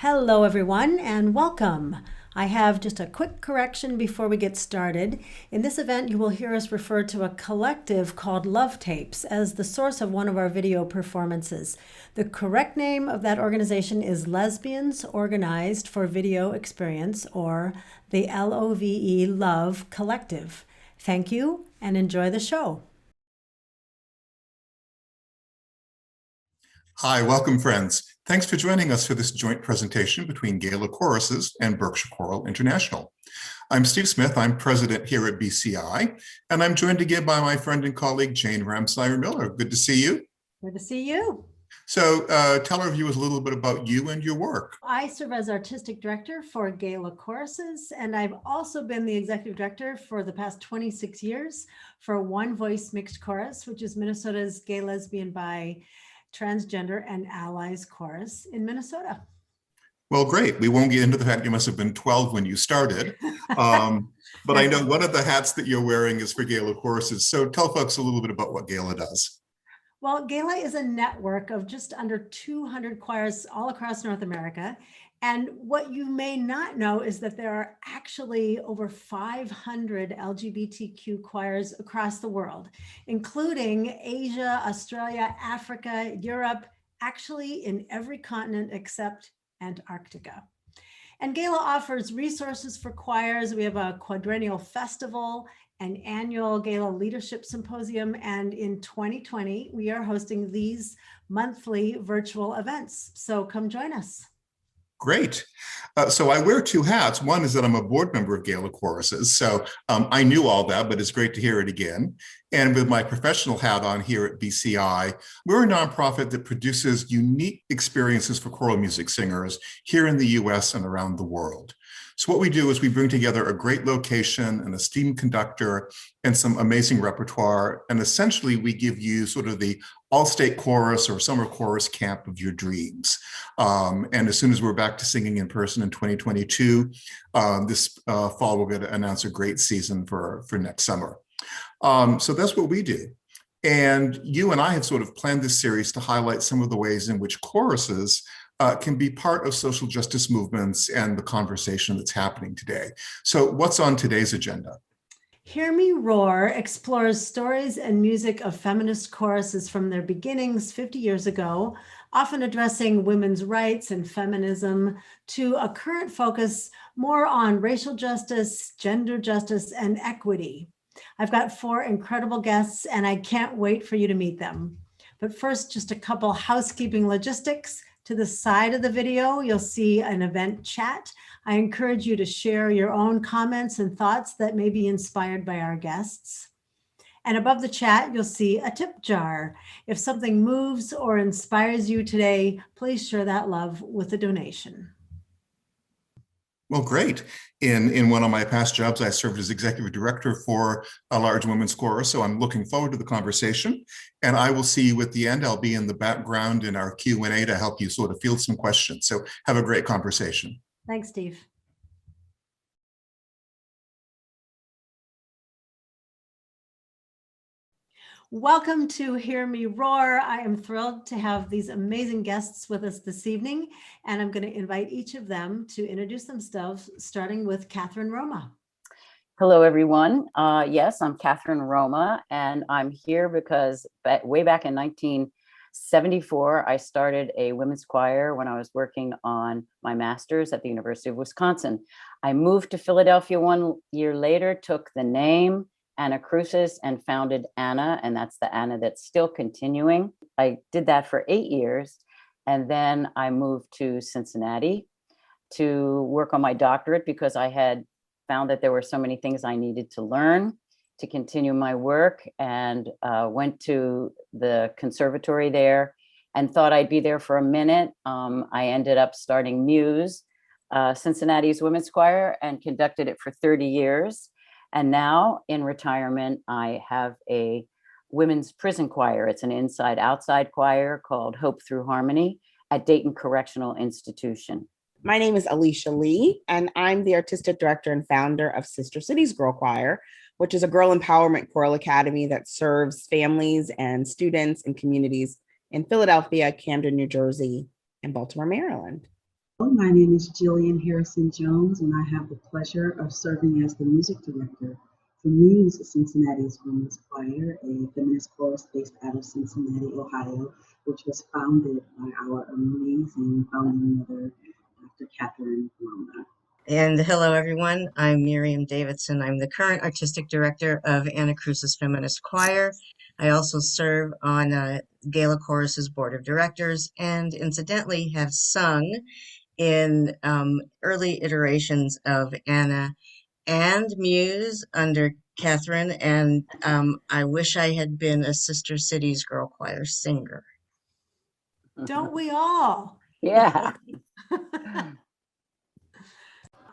Hello, everyone, and welcome. I have just a quick correction before we get started. In this event, you will hear us refer to a collective called Love Tapes as the source of one of our video performances. The correct name of that organization is Lesbians Organized for Video Experience, or the LOVE Love Collective. Thank you, and enjoy the show. Hi, welcome friends. Thanks for joining us for this joint presentation between Gala Choruses and Berkshire Choral International. I'm Steve Smith, I'm president here at BCI, and I'm joined again by my friend and colleague, Jane Ramsire-Miller. Good to see you. Good to see you. So tell our viewers a little bit about you and your work. I serve as artistic director for Gala Choruses, and I've also been the executive director for the past 26 years for One Voice Mixed Chorus, which is Minnesota's gay, lesbian, bi, transgender, and allies chorus in Minnesota. Well, great. We won't get into the fact you must have been 12 when you started, but I know one of the hats that you're wearing is for Gala Choruses. So tell folks a little bit about what Gala does. Well, Gala is a network of just under 200 choirs all across North America. And what you may not know is that there are actually over 500 LGBTQ choirs across the world, including Asia, Australia, Africa, Europe, actually in every continent except Antarctica. And Gala offers resources for choirs. We have a quadrennial festival, an annual Gala Leadership Symposium, and in 2020, we are hosting these monthly virtual events. So come join us. Great. So I wear two hats. One is that I'm a board member of Gala Choruses. So I knew all that, but it's great to hear it again. And with my professional hat on here at BCI, we're a nonprofit that produces unique experiences for choral music singers here in the US and around the world. So what we do is we bring together a great location, an esteemed conductor, and some amazing repertoire. And essentially, we give you sort of the all-state chorus or summer chorus camp of your dreams. And as soon as we're back to singing in person in 2022, this fall, we're going to announce a great season for next summer. So that's what we do. And you and I have sort of planned this series to highlight some of the ways in which choruses can be part of social justice movements and the conversation that's happening today. So what's on today's agenda? Hear Me Roar explores stories and music of feminist choruses from their beginnings 50 years ago, often addressing women's rights and feminism, to a current focus more on racial justice, gender justice, and equity. I've got 4 incredible guests, and I can't wait for you to meet them. But first, just a couple housekeeping logistics. To the side of the video, you'll see an event chat. I encourage you to share your own comments and thoughts that may be inspired by our guests. And above the chat, you'll see a tip jar. If something moves or inspires you today, please share that love with a donation. Well, great. In one of my past jobs, I served as executive director for a large women's chorus, so I'm looking forward to the conversation. And I will see you at the end. I'll be in the background in our Q&A to help you sort of field some questions. So have a great conversation. Thanks, Steve. Welcome to Hear Me Roar. I am thrilled to have these amazing guests with us this evening, and I'm going to invite each of them to introduce themselves, starting with Catherine Roma. Hello, everyone. Yes, I'm Catherine Roma, and I'm here because way back in 1974, I started a women's choir when I was working on my master's at the University of Wisconsin. I moved to Philadelphia 1 year later, took the name Anna Crusis, and founded Anna, and that's the Anna that's still continuing. I did that for 8 years, and then I moved to Cincinnati to work on my doctorate because I had found that there were so many things I needed to learn to continue my work, and went to the conservatory there and thought I'd be there for a minute. I ended up starting MUSE, Cincinnati's women's choir, and conducted it for 30 years. And now in retirement, I have a women's prison choir. It's an inside-outside choir called Hope Through Harmony at Dayton Correctional Institution. My name is Alysia Lee, and I'm the artistic director and founder of Cities Girlchoir, which is a girl empowerment choral academy that serves families and students and communities in Philadelphia, Camden, New Jersey, and Baltimore, Maryland. My name is Jillian Harrison-Jones, and I have the pleasure of serving as the music director for MUSE, Cincinnati's Women's Choir, a feminist chorus based out of Cincinnati, Ohio, which was founded by our amazing founding mother, Dr. Catherine Roma. And hello, everyone. I'm Miriam Davidson. I'm the current artistic director of Crusis Feminist Choir. I also serve on Gala Chorus's board of directors and incidentally have sung in early iterations of Anna and Muse under Catherine, and I wish I had been a Sister Cities Girlchoir singer. Don't we all? Yeah.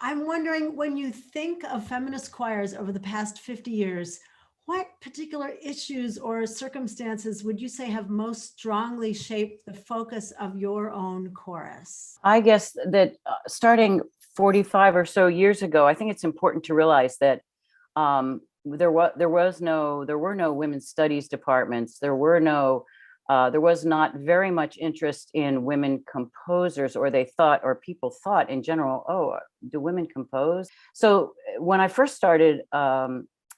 I'm wondering, when you think of feminist choirs over the past 50 years, what particular issues or circumstances would you say have most strongly shaped the focus of your own chorus? I guess that starting 45 or so years ago, I think it's important to realize that there were no women's studies departments. There was not very much interest in women composers, or people thought in general, oh, do women compose? So when I first started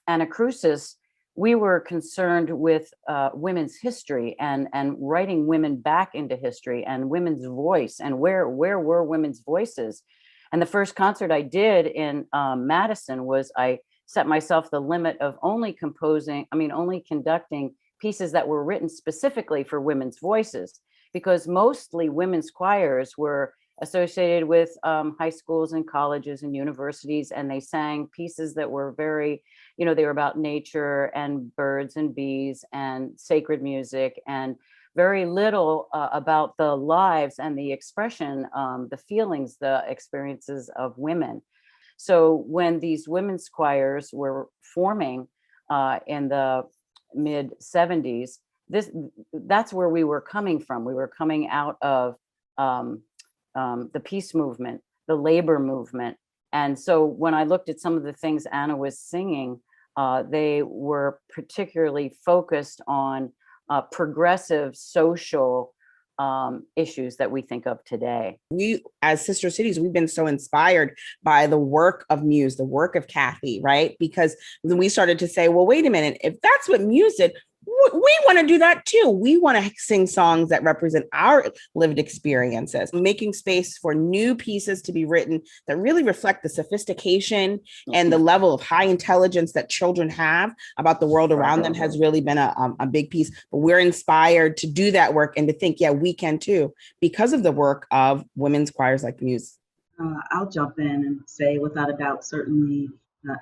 Crusis, we were concerned with women's history and writing women back into history and women's voice, and where were women's voices. And the first concert I did in Madison was, I set myself the limit of only conducting pieces that were written specifically for women's voices, because mostly women's choirs were associated with high schools and colleges and universities, and they sang pieces that were very, they were about nature and birds and bees and sacred music, and very little about the lives and the expression, the feelings, the experiences of women. So when these women's choirs were forming in the mid 70s, that's where we were coming from. We were coming out of the peace movement, the labor movement. And so when I looked at some of the things Anna was singing, they were particularly focused on progressive social issues that we think of today. We, as Sister Cities, we've been so inspired by the work of MUSE, the work of Kathy, right? Because then we started to say, well, wait a minute, if that's what MUSE did, we want to do that too. We want to sing songs that represent our lived experiences, making space for new pieces to be written that really reflect the sophistication and the level of high intelligence that children have about the world around them has really been a big piece. But we're inspired to do that work and to think, yeah, we can too, because of the work of women's choirs like MUSE. I'll jump in and say, without a doubt, certainly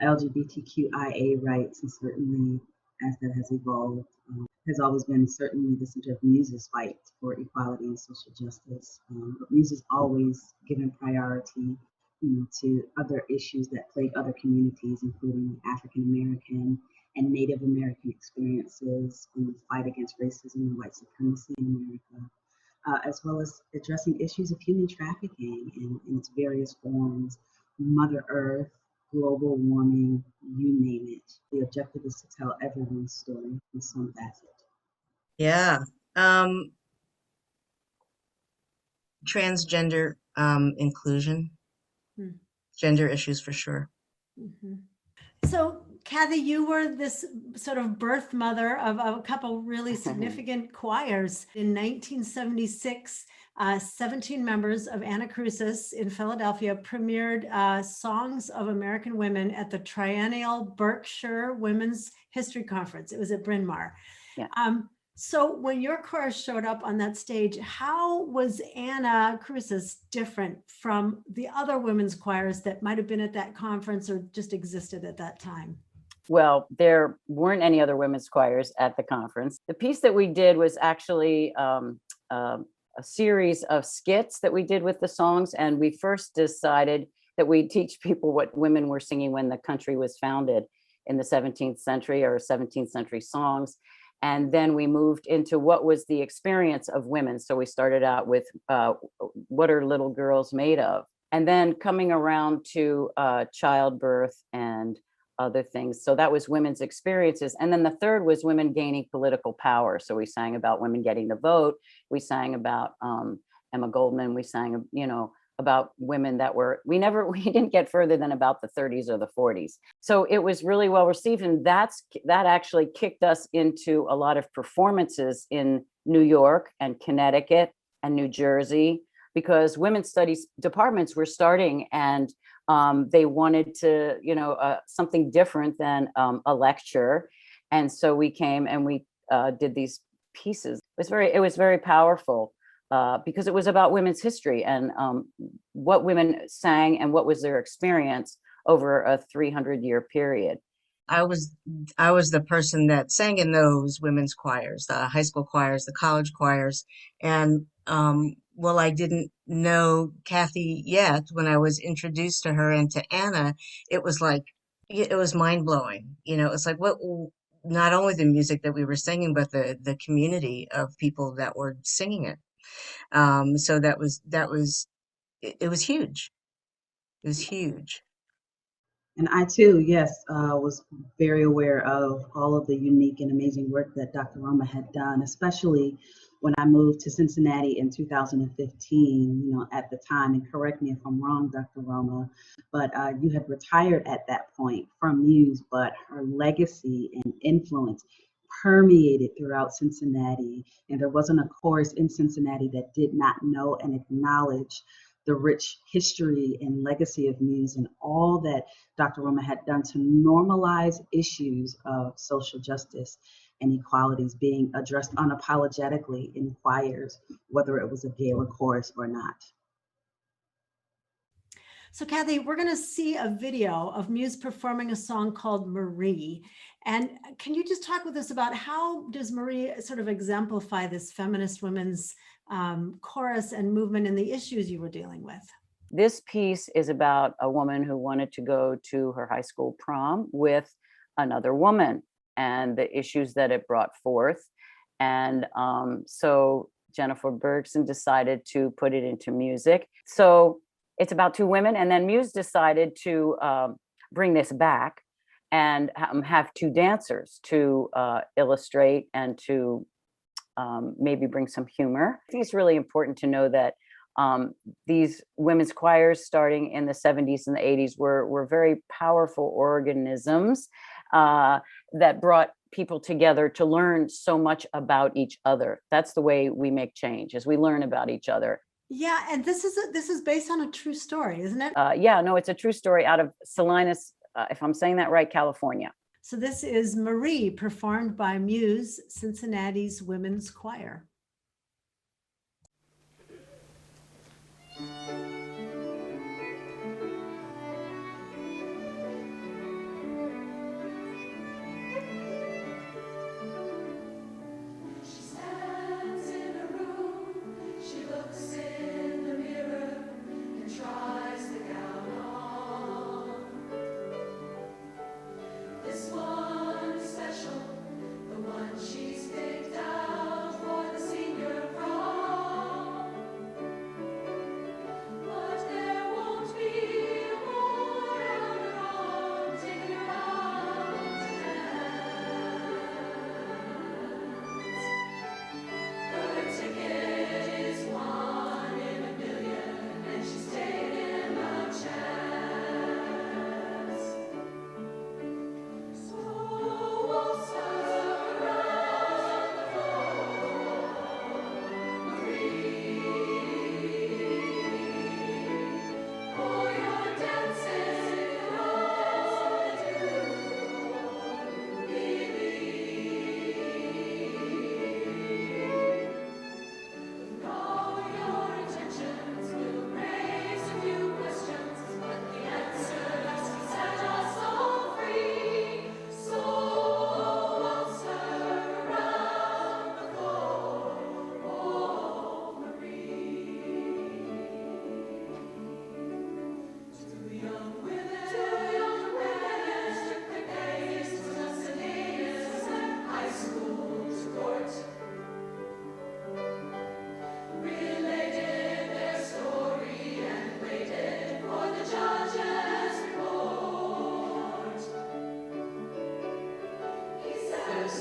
LGBTQIA rights, and certainly as that has evolved, has always been certainly the center of MUSE's fight for equality and social justice. But MUSE has always given priority, to other issues that plague other communities, including African American and Native American experiences in the fight against racism and white supremacy in America, as well as addressing issues of human trafficking in its various forms, Mother Earth, global warming, you name it. The objective is to tell everyone's story in some facet. Yeah. Transgender inclusion, gender issues for sure. Mm-hmm. So, Kathy, you were this sort of birth mother of a couple really significant choirs. In 1976, 17 members of Crusis in Philadelphia premiered Songs of American Women at the Triennial Berkshire Women's History Conference. It was at Bryn Mawr. Yeah. So when your chorus showed up on that stage, how was Crusis different from the other women's choirs that might have been at that conference or just existed at that time? Well, there weren't any other women's choirs at the conference. The piece that we did was actually a series of skits that we did with the songs. And we first decided that we'd teach people what women were singing when the country was founded in the 17th century, or 17th century songs. And then we moved into what was the experience of women. So we started out with what are little girls made of? And then coming around to childbirth and other things. So that was women's experiences. And then the third was women gaining political power. So we sang about women getting the vote. We sang about Emma Goldman. We sang, about women that were, we didn't get further than about the 30s or the 40s. So it was really well received. And that actually kicked us into a lot of performances in New York and Connecticut and New Jersey, because women's studies departments were starting, and they wanted to, something different than a lecture. And so we came and we did these pieces. It was very powerful. Because it was about women's history and what women sang and what was their experience over a 300-year period. I was the person that sang in those women's choirs, the high school choirs, the college choirs. And well, I didn't know Kathy yet. When I was introduced to her and to Anna, it was mind blowing. It's like not only the music that we were singing, but the community of people that were singing it. So it was huge. It was huge. And I too, yes, was very aware of all of the unique and amazing work that Dr. Roma had done, especially when I moved to Cincinnati in 2015, at the time, and correct me if I'm wrong, Dr. Roma, but you had retired at that point from MUSE, but her legacy and influence permeated throughout Cincinnati. And there wasn't a chorus in Cincinnati that did not know and acknowledge the rich history and legacy of MUSE and all that Dr. Roma had done to normalize issues of social justice and equalities being addressed unapologetically in choirs, whether it was a gala chorus or not. So Kathy, we're going to see a video of MUSE performing a song called Marie. And can you just talk with us about how does Marie sort of exemplify this feminist women's chorus and movement and the issues you were dealing with? This piece is about a woman who wanted to go to her high school prom with another woman and the issues that it brought forth. And so Jennifer Bergson decided to put it into music. So it's about two women, and then MUSE decided to bring this back and have two dancers to illustrate and to maybe bring some humor. I think it's really important to know that these women's choirs starting in the 70s and the 80s were very powerful organisms that brought people together to learn so much about each other. That's the way we make change, as we learn about each other. Yeah, and this is based on a true story, isn't it? Yeah, no, it's a true story out of Salinas, if I'm saying that right, California. So this is Marie, performed by MUSE, Cincinnati's Women's Choir.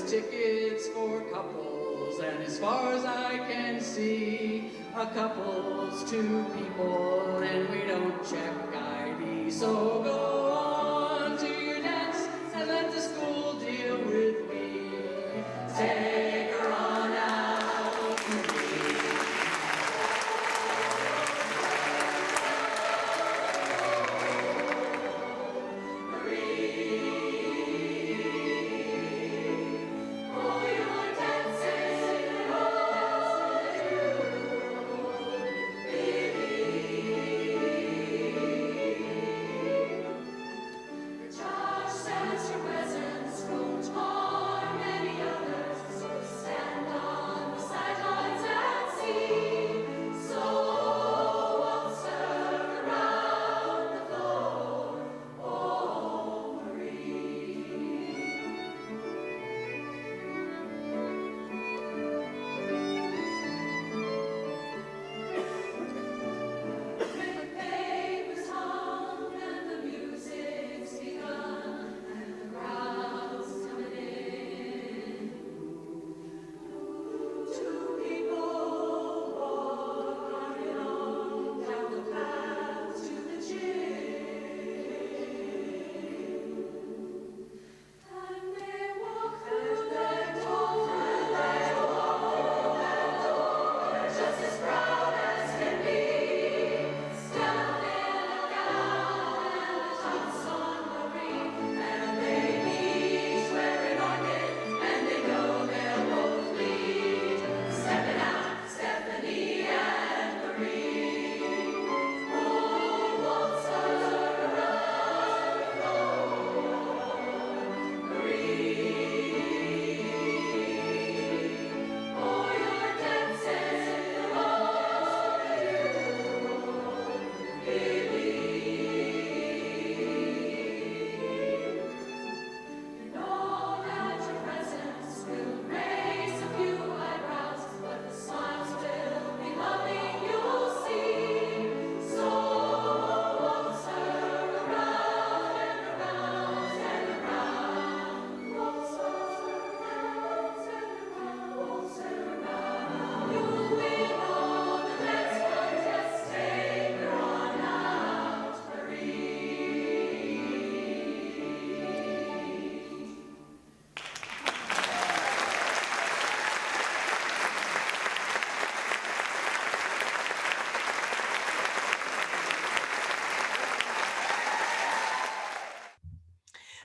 Tickets for couples, and as far as I can see, a couple's two people, and we don't check ID. So go on to your dance and let the school deal with me. Take her on out to me.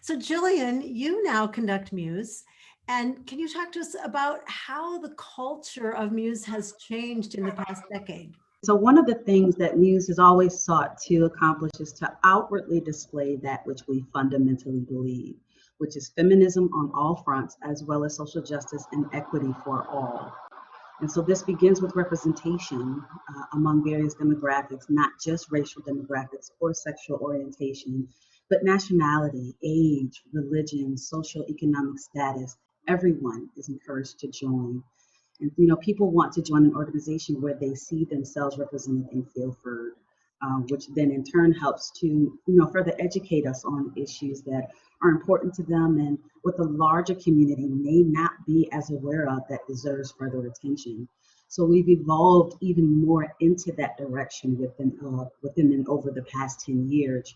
So Jillian, you now conduct MUSE. And can you talk to us about how the culture of MUSE has changed in the past decade? So one of the things that MUSE has always sought to accomplish is to outwardly display that which we fundamentally believe, which is feminism on all fronts, as well as social justice and equity for all. And so this begins with representation among various demographics, not just racial demographics or sexual orientation, but nationality, age, religion, social economic status. Everyone is encouraged to join. And people want to join an organization where they see themselves represented and feel heard, which then in turn helps to further educate us on issues that are important to them and what the larger community may not be as aware of that deserves further attention. So we've evolved even more into that direction within and over the past 10 years,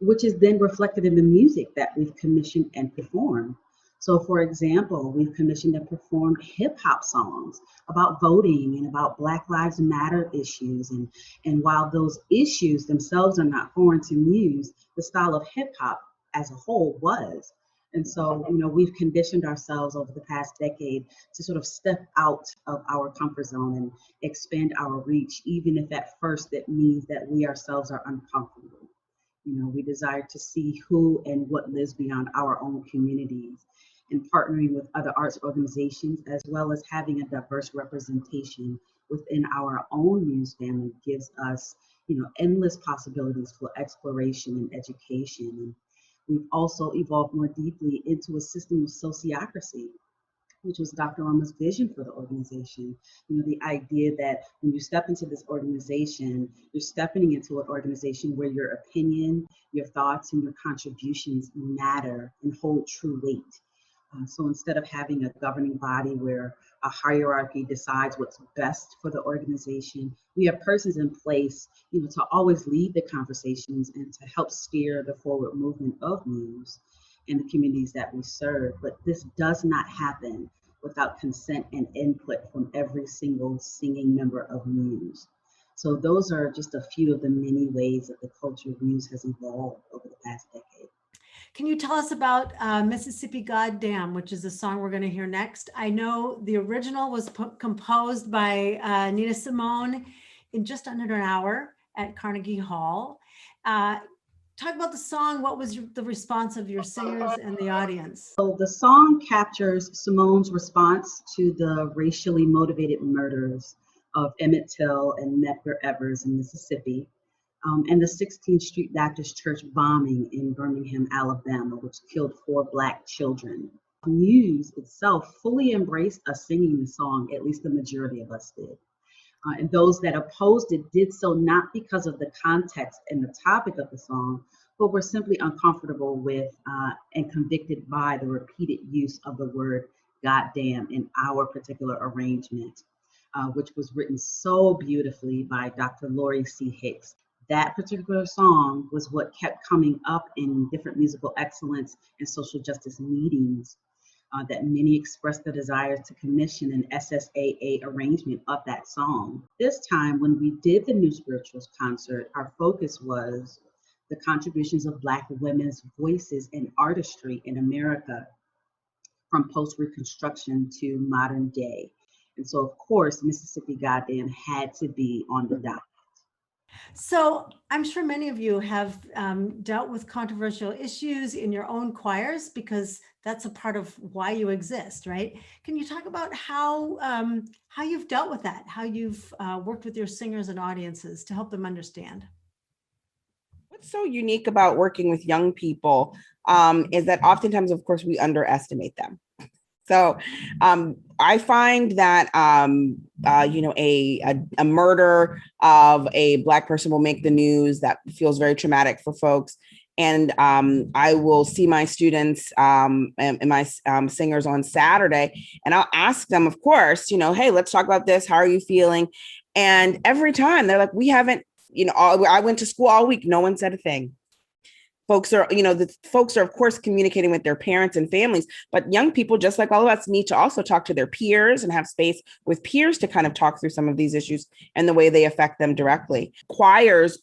which is then reflected in the music that we've commissioned and performed. So for example, we've commissioned and performed hip hop songs about voting and about Black Lives Matter issues. And while those issues themselves are not foreign to MUSE, the style of hip hop as a whole was. And so, we've conditioned ourselves over the past decade to sort of step out of our comfort zone and expand our reach, even if at first it means that we ourselves are uncomfortable. We desire to see who and what lives beyond our own communities, and partnering with other arts organizations, as well as having a diverse representation within our own MUSE family gives us, endless possibilities for exploration and education. And we've also evolved more deeply into a system of sociocracy, which was Dr. Roma's vision for the organization. The idea that when you step into this organization, you're stepping into an organization where your opinion, your thoughts, and your contributions matter and hold true weight. So instead of having a governing body where a hierarchy decides what's best for the organization, we have persons in place, to always lead the conversations and to help steer the forward movement of MUSE and the communities that we serve. But this does not happen without consent and input from every single singing member of MUSE. So those are just a few of the many ways that the culture of MUSE has evolved over the past decade. Can you tell us about Mississippi Goddamn, which is the song we're going to hear next? I know the original was composed by Nina Simone in just under an hour at Carnegie Hall. Talk about the song. What was the response of your singers and the audience? So the song captures Simone's response to the racially motivated murders of Emmett Till and Medgar Evers in Mississippi, and the 16th Street Baptist Church bombing in Birmingham, Alabama, which killed 4 Black children. MUSE itself fully embraced us singing the song, at least the majority of us did. And those that opposed it did so not because of the context and the topic of the song, but were simply uncomfortable with and convicted by the repeated use of the word goddamn in our particular arrangement, which was written so beautifully by Dr. Lori C. Hicks. That particular song was what kept coming up in different musical excellence and social justice meetings, that many expressed the desire to commission an SSAA arrangement of that song. This time, when we did the New Spirituals concert, our focus was the contributions of Black women's voices and artistry in America from post-Reconstruction to modern day. And so, of course, Mississippi Goddamn had to be on the docket. So I'm sure many of you have dealt with controversial issues in your own choirs, because that's a part of why you exist, right? Can you talk about how you've dealt with that, how you've worked with your singers and audiences to help them understand? What's so unique about working with young people is that oftentimes, of course, we underestimate them. So I find that, a murder of a Black person will make the news. That feels very traumatic for folks. And I will see my students and my singers on Saturday, and I'll ask them, of course, hey, let's talk about this. How are you feeling? And every time they're like, we haven't, I went to school all week. No one said a thing. Folks are, of course, communicating with their parents and families, but young people, just like all of us, need to also talk to their peers and have space with peers to kind of talk through some of these issues and the way they affect them directly. Choirs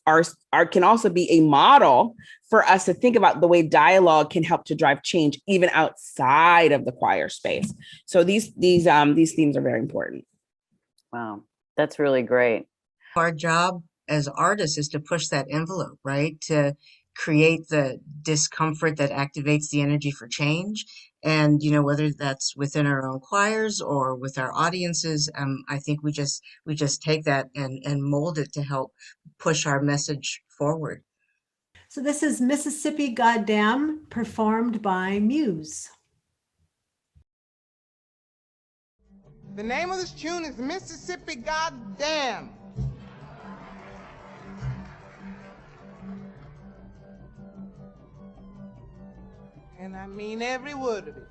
can also be a model for us to think about the way dialogue can help to drive change even outside of the choir space. So these themes are very important. Wow, that's really great. Our job as artists is to push that envelope, right? To create the discomfort that activates the energy for change. And, whether that's within our own choirs or with our audiences, I think we just take that and mold it to help push our message forward. So this is Mississippi Goddamn, performed by MUSE. The name of this tune is Mississippi Goddamn. And I mean every word of it.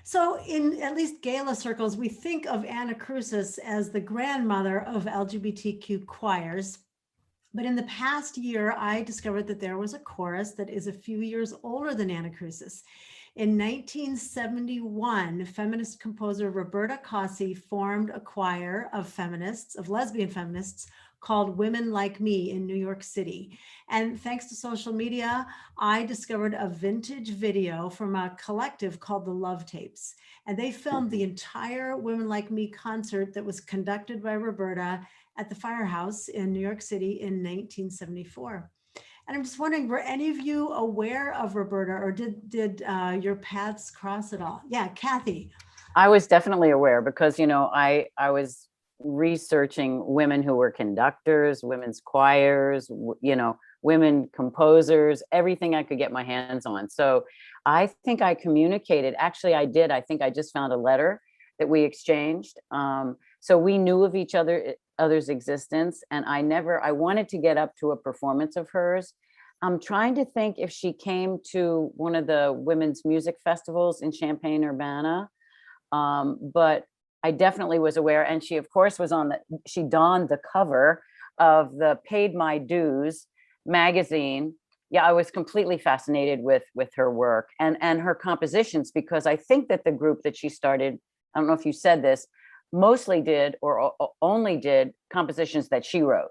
So in at least gala circles, we think of Anna Crusis as the grandmother of LGBTQ choirs. But in the past year, I discovered that there was a chorus that is a few years older than Anna Crusis. In 1971, feminist composer Roberta Cossi formed a choir of feminists, of lesbian feminists, called Women Like Me in New York City. And thanks to social media, I discovered a vintage video from a collective called the Love Tapes. And they filmed the entire Women Like Me concert that was conducted by Roberta at the Firehouse in New York City in 1974. And I'm just wondering, were any of you aware of Roberta, or did your paths cross at all? Yeah, Kathy. I was definitely aware because, you know, I was researching women who were conductors, women's choirs, you know, women composers, everything I could get my hands on. So I think I communicated, actually I did. I think I just found a letter that we exchanged. So we knew of each other's existence, and I wanted to get up to a performance of hers. I'm trying to think if she came to one of the women's music festivals in Champaign-Urbana, but I definitely was aware. And she, of course, she donned the cover of the Paid My Dues magazine. Yeah, I was completely fascinated with her work and her compositions, because I think that the group that she started, I don't know if you said this, mostly did or only did compositions that she wrote.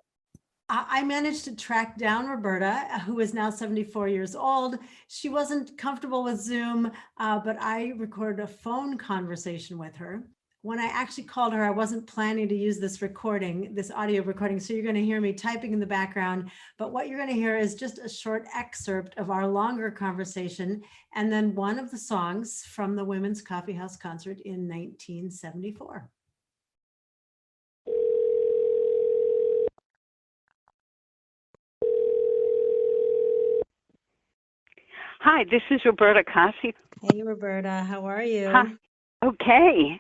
I managed to track down Roberta, who is now 74 years old. She wasn't comfortable with Zoom, but I recorded a phone conversation with her. When I actually called her, I wasn't planning to use this audio recording, so you're going to hear me typing in the background. But what you're going to hear is just a short excerpt of our longer conversation, and then one of the songs from the Women's Coffee House concert in 1974. Hi, this is Roberta Cossi. Hey, Roberta, how are you? Hi. Okay.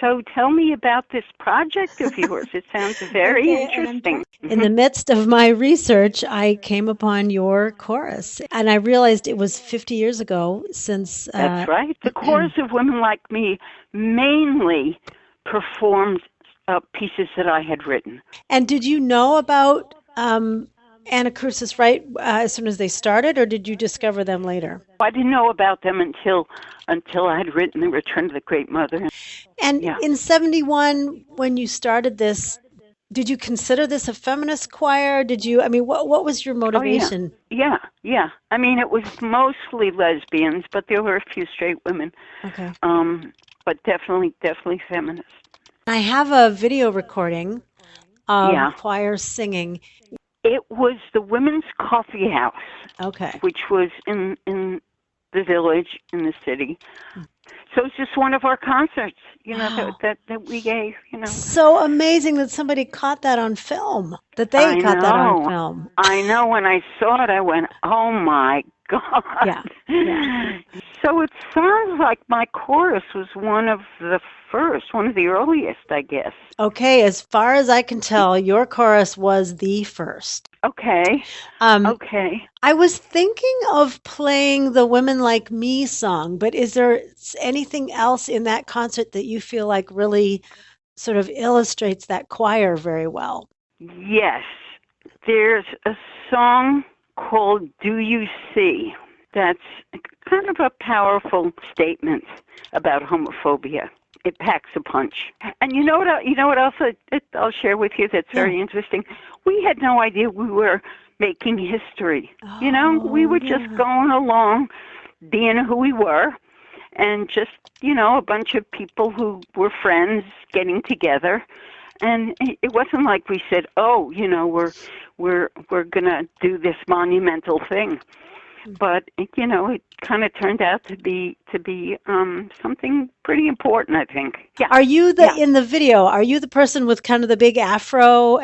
So tell me about this project of yours. It sounds very interesting. In the midst of my research, I came upon your chorus, and I realized it was 50 years ago since... That's right. The chorus of Women Like Me mainly performed pieces that I had written. And did you know about Anna Crusis right as soon as they started, or did you discover them later? I didn't know about them until I had written The Return of the Great Mother. And in 71, when you started this, did you consider this a feminist choir? What was your motivation? Yeah. I mean, it was mostly lesbians, but there were a few straight women. Okay. But definitely feminist. I have a video recording of choir singing. It was the Women's Coffee House. Okay. Which was in the village, in the city. So it's just one of our concerts, that we gave, So amazing that somebody caught that on film, that on film. I know. When I saw it, I went, oh my God. Yeah. So it sounds like my chorus was one of the earliest, I guess. Okay, as far as I can tell, your chorus was the first. Okay. Okay. I was thinking of playing the Women Like Me song, but is there anything else in that concert that you feel like really sort of illustrates that choir very well? Yes. There's a song called Do You See? That's kind of a powerful statement about homophobia. It packs a punch. And you know what else I'll share with you that's very interesting? We had no idea we were making history. We were just going along, being who we were, and just, a bunch of people who were friends getting together. And it wasn't like we said, we're going to do this monumental thing. But it kind of turned out to be something pretty important, I think. Yeah. Are you in the video? Are you the person with kind of the big afro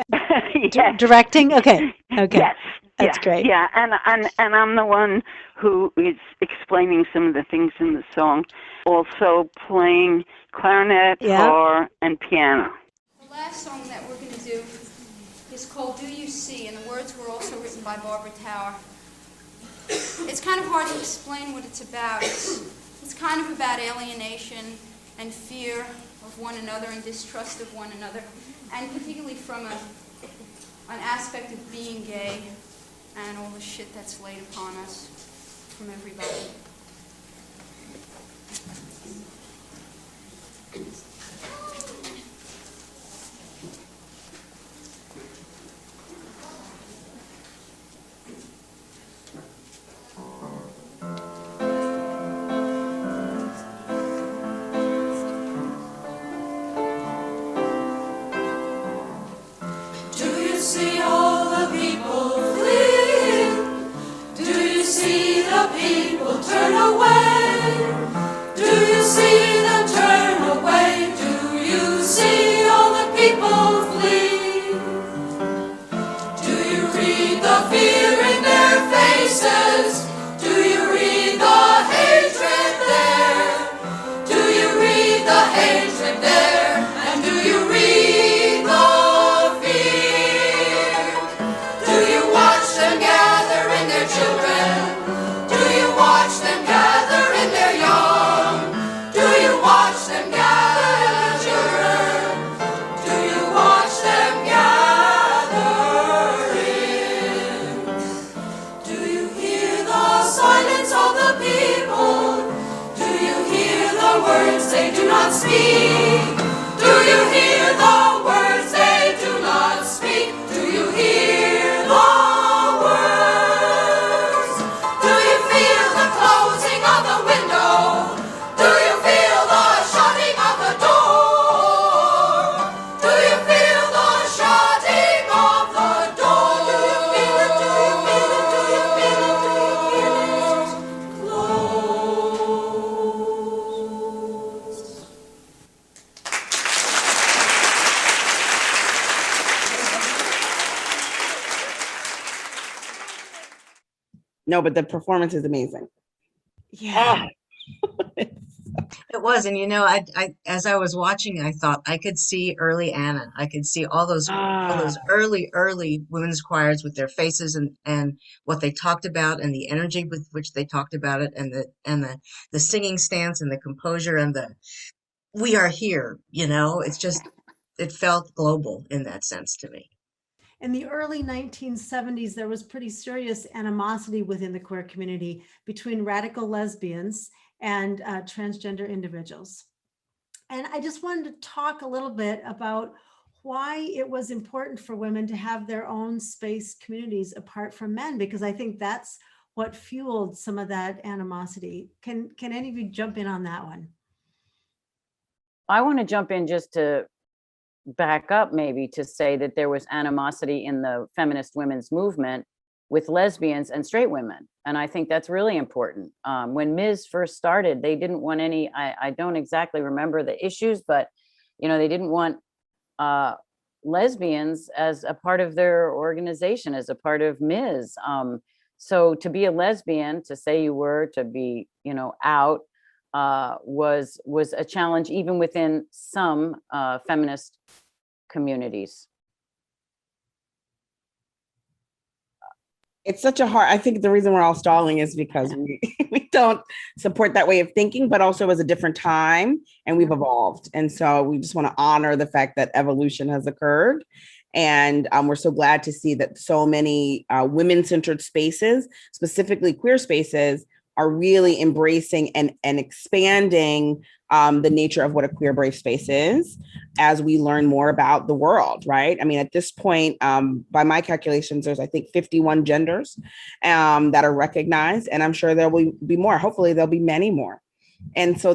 directing? Okay. Yes. That's great. Yeah, and I'm the one who is explaining some of the things in the song, also playing clarinet, guitar, and piano. The last song that we're going to do is called Do You See? And the words were also written by Barbara Tower. It's kind of hard to explain what it's about. It's It's kind of about alienation and fear of one another and distrust of one another, and particularly from an aspect of being gay and all the shit that's laid upon us from everybody. See all the people flee. Do you see the people turn away? Do you see them turn away? Do you see all the people flee? Do you read the fear in their faces? Do you read the hatred there? Do you read the hatred there? And do you read the children? Do you watch them gather in their young? Do you watch them gather in their children? Do you watch them gather in? Do you hear the silence of the people? Do you hear the words they do not speak? Do you hear the words they do not speak? Do you hear the No, but the performance is amazing. Yeah. It was, and I as I was watching, I thought I could see early Anna. I could see all those early women's choirs with their faces and what they talked about and the energy with which they talked about it and the singing stance and the composure and the we are here. It's just it felt global in that sense to me. In the early 1970s, there was pretty serious animosity within the queer community between radical lesbians and transgender individuals. And I just wanted to talk a little bit about why it was important for women to have their own space communities apart from men, because I think that's what fueled some of that animosity. Can any of you jump in on that one? I want to jump in just to back up maybe to say that there was animosity in the feminist women's movement with lesbians and straight women. And I think that's really important. When MUSE first started, they didn't want any, I don't exactly remember the issues, but they didn't want lesbians as a part of their organization, as a part of MUSE. So to be a lesbian, to say you were, to be, out, was a challenge even within some feminist communities. It's such a hard, I think the reason we're all stalling is because we don't support that way of thinking, but also it was a different time and we've evolved. And so we just want to honor the fact that evolution has occurred. And we're so glad to see that so many women-centered spaces, specifically queer spaces, are really embracing and expanding the nature of what a queer brave space is as we learn more about the world, right? I mean, at this point, by my calculations, there's, I think, 51 genders that are recognized, and I'm sure there will be more. Hopefully, there'll be many more. And so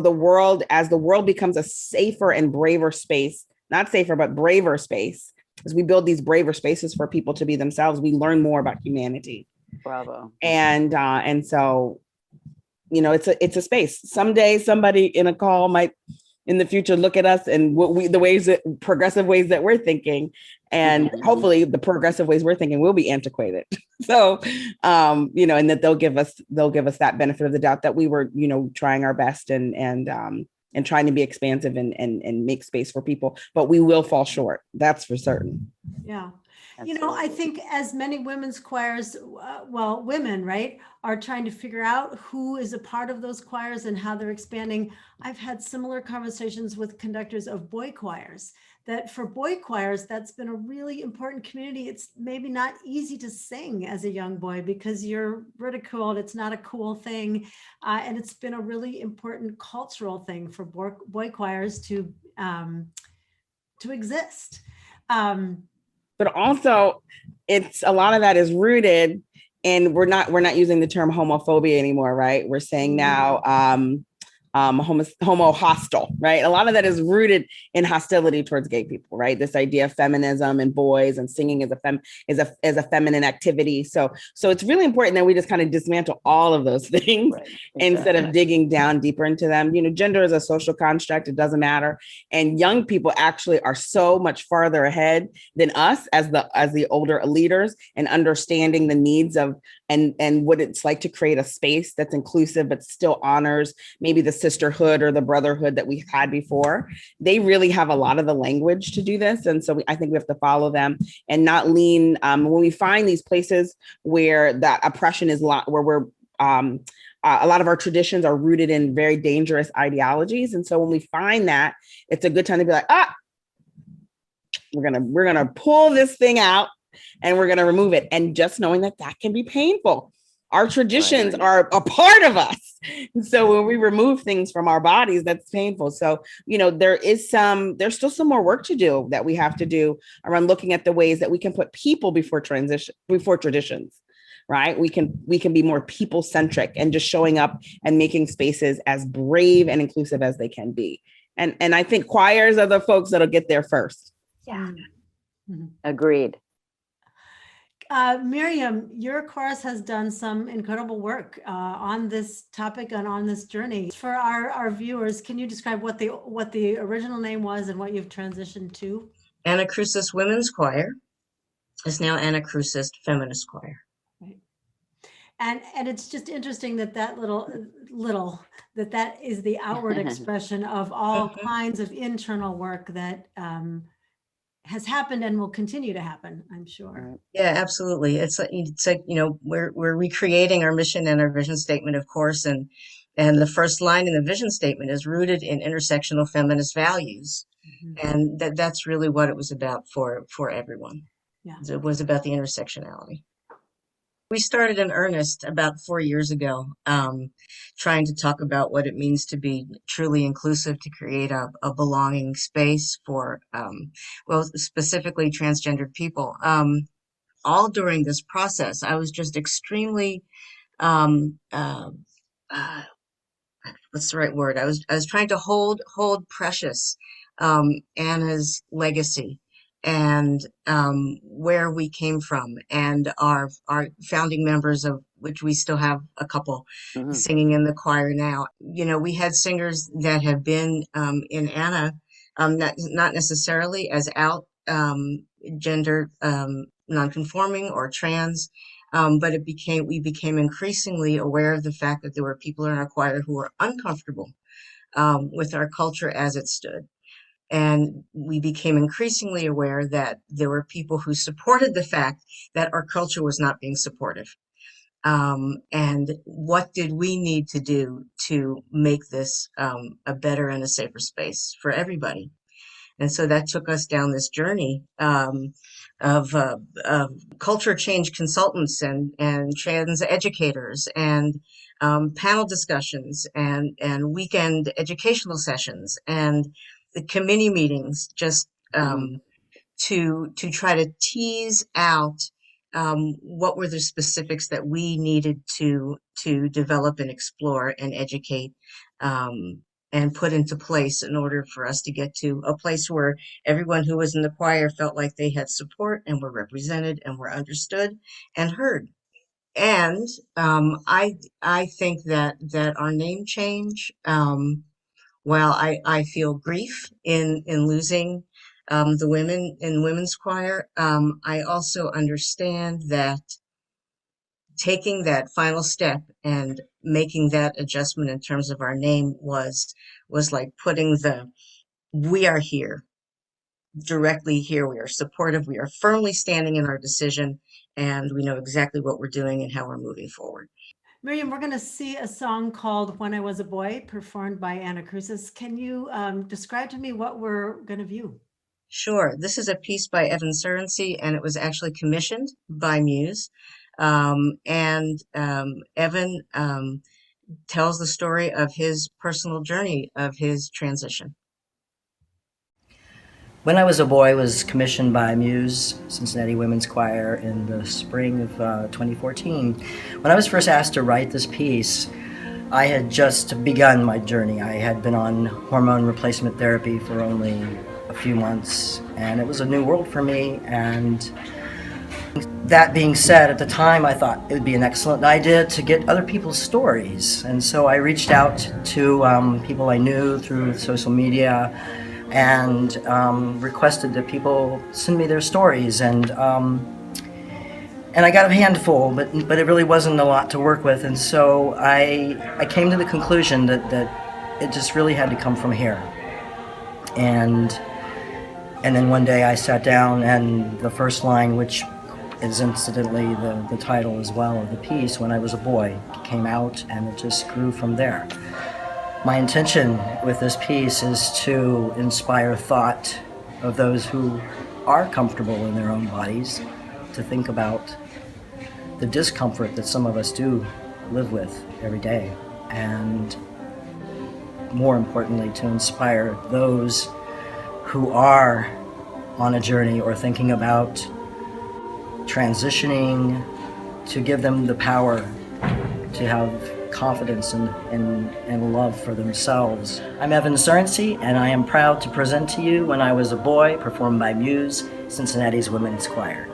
as the world becomes a safer and braver space, not safer, but braver space, as we build these braver spaces for people to be themselves, we learn more about humanity. Bravo. And so, it's a space. Someday somebody in a call might in the future look at us and progressive ways that we're thinking, and hopefully the progressive ways we're thinking will be antiquated. So, and that they'll give us that benefit of the doubt that we were, trying our best and trying to be expansive and make space for people, but we will fall short. That's for certain. Yeah. You know, I Absolutely. think as many women's choirs, well, women, right, are trying to figure out who is a part of those choirs and how they're expanding. I've had similar conversations with conductors of boy choirs, that for boy choirs, that's been a really important community. It's maybe not easy to sing as a young boy because you're ridiculed. It's not a cool thing. And it's been a really important cultural thing for boy choirs to exist. But also it's a lot of that is rooted, and we're not using the term homophobia anymore, right? We're saying now homo hostile, right? A lot of that is rooted in hostility towards gay people, right? This idea of feminism and boys and singing as a feminine activity. So it's really important that we just kind of dismantle all of those things, Right. instead of Exactly. digging down deeper into them. You know, gender is a social construct; it doesn't matter. And young people actually are so much farther ahead than us as the older leaders, and understanding the needs of and what it's like to create a space that's inclusive but still honors maybe the sisterhood or the brotherhood that we've had before. They really have a lot of the language to do this. And so I think we have to follow them and not lean when we find these places where that oppression is where we're a lot of our traditions are rooted in very dangerous ideologies. And so when we find that, it's a good time to be like, we're gonna pull this thing out and we're gonna remove it. And just knowing that can be painful. Our traditions are a part of us. So when we remove things from our bodies, that's painful. So, you know, there's still some more work to do that we have to do around looking at the ways that we can put people before traditions, right? We can be more people centric and just showing up and making spaces as brave and inclusive as they can be. And I think choirs are the folks that'll get there first. Yeah. Mm-hmm. Agreed. Miriam, your chorus has done some incredible work on this topic and on this journey. For our viewers, can you describe what the original name was and what you've transitioned to? Anna Crusis Women's Choir is now Anna Crusis Feminist Choir. Right. And it's just interesting that that that is the outward expression of all kinds of internal work that has happened and will continue to happen, I'm sure. Yeah, absolutely. It's like, you know, we're recreating our mission and our vision statement, of course, and the first line in the vision statement is rooted in intersectional feminist values. Mm-hmm. And that's really what it was about for everyone. Yeah. It was about the intersectionality. We started in earnest about 4 years ago, trying to talk about what it means to be truly inclusive, to create a belonging space for, well, specifically transgendered people. All during this process, I was just extremely, what's the right word? I was trying to hold precious Anna's legacy and where we came from, and our founding members, of which we still have a couple singing in the choir now. You know, we had singers that have been in Anna, not necessarily as out gender nonconforming or trans, but we became increasingly aware of the fact that there were people in our choir who were uncomfortable with our culture as it stood. And we became increasingly aware that there were people who supported the fact that our culture was not being supportive. And what did we need to do to make this a better and a safer space for everybody? And so that took us down this journey of culture change consultants and trans educators and panel discussions and weekend educational sessions and the committee meetings, just to try to tease out what were the specifics that we needed to develop and explore and educate and put into place in order for us to get to a place where everyone who was in the choir felt like they had support and were represented and were understood and heard. And I think that our name change, while I feel grief in losing the women in women's choir, I also understand that taking that final step and making that adjustment in terms of our name was like putting we are here directly here. We are supportive. We are firmly standing in our decision, and we know exactly what we're doing and how we're moving forward. Miriam, we're going to see a song called When I Was a Boy, performed by Anna Crusis. Can you describe to me what we're going to view? Sure. This is a piece by Evan Surrency, and it was actually commissioned by MUSE. Evan tells the story of his personal journey of his transition. When I Was a Boy was commissioned by MUSE, Cincinnati Women's Choir, in the spring of 2014. When I was first asked to write this piece, I had just begun my journey. I had been on hormone replacement therapy for only a few months, and it was a new world for me. And that being said, at the time I thought it would be an excellent idea to get other people's stories. And so I reached out to people I knew through social media and requested that people send me their stories, and I got a handful, but it really wasn't a lot to work with, and so I came to the conclusion that it just really had to come from here. And then one day I sat down, and the first line, which is incidentally the title as well of the piece, When I Was a Boy, came out, and it just grew from there. My intention with this piece is to inspire thought of those who are comfortable in their own bodies, to think about the discomfort that some of us do live with every day, and more importantly, to inspire those who are on a journey or thinking about transitioning, to give them the power to have confidence and love for themselves. I'm Evan Surrency, and I am proud to present to you When I Was a Boy, performed by MUSE, Cincinnati's Women's Choir.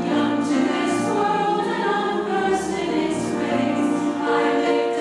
Young to this world and unversed in its ways, I picked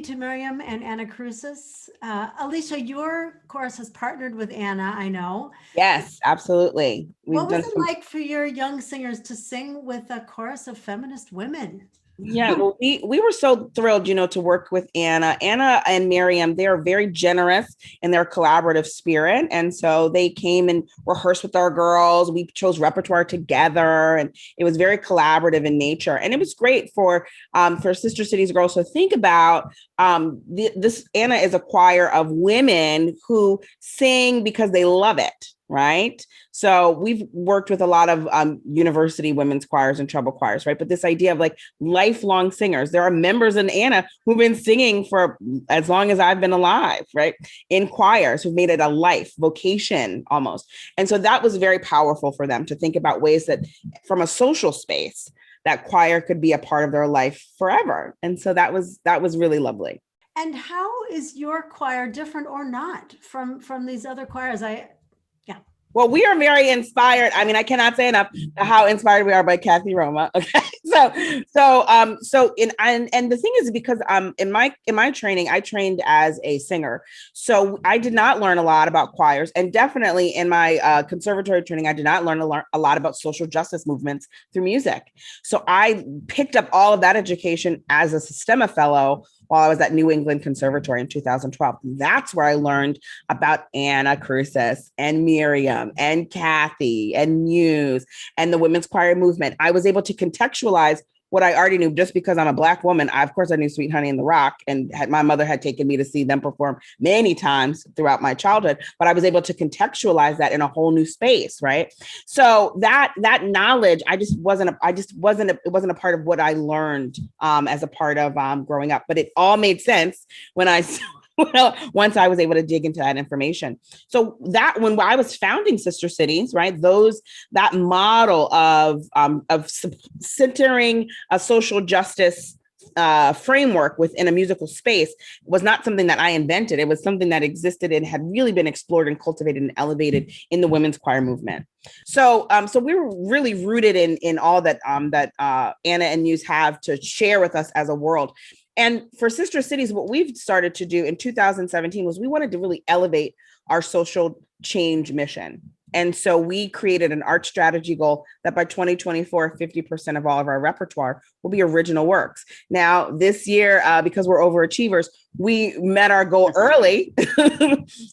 to Miriam and Anna Crusis. Alysia, your chorus has partnered with Anna, I know. Yes, absolutely. What was it like for your young singers to sing with a chorus of feminist women? Yeah, well, we were so thrilled, to work with Anna. Anna and Miriam, they are very generous in their collaborative spirit. And so they came and rehearsed with our girls. We chose repertoire together, and it was very collaborative in nature. And it was great for Sister Cities Girls to think about this. Anna is a choir of women who sing because they love it. Right. So we've worked with a lot of university women's choirs and treble choirs. Right. But this idea of like lifelong singers, there are members in Anna who've been singing for as long as I've been alive. Right. In choirs who've made it a life vocation almost. And so that was very powerful for them to think about ways that from a social space, that choir could be a part of their life forever. And so that was really lovely. And how is your choir different or not from these other choirs? Well, we are very inspired. I mean, I cannot say enough how inspired we are by Catherine Roma. Okay, and the thing is, because in my training, I trained as a singer, so I did not learn a lot about choirs, and definitely in my conservatory training, I did not learn a lot about social justice movements through music. So I picked up all of that education as a Sistema fellow while I was at New England Conservatory in 2012. That's where I learned about Anna Crusis and Miriam and Kathy and MUSE and the women's choir movement. I was able to contextualize what I already knew just because I'm a Black woman. Of course, I knew Sweet Honey and the Rock, and my mother had taken me to see them perform many times throughout my childhood, but I was able to contextualize that in a whole new space, right? So that knowledge, it wasn't a part of what I learned as a part of growing up, but it all made sense when once I was able to dig into that information. So that when I was founding Sister Cities, right, that model of centering a social justice framework within a musical space was not something that I invented. It was something that existed and had really been explored and cultivated and elevated in the women's choir movement. So we were really rooted in all that Anna and MUSE have to share with us as a world. And for Sister Cities, what we've started to do in 2017 was we wanted to really elevate our social change mission. And so we created an art strategy goal that by 2024, 50% of all of our repertoire will be original works. Now, this year, because we're overachievers, we met our goal early.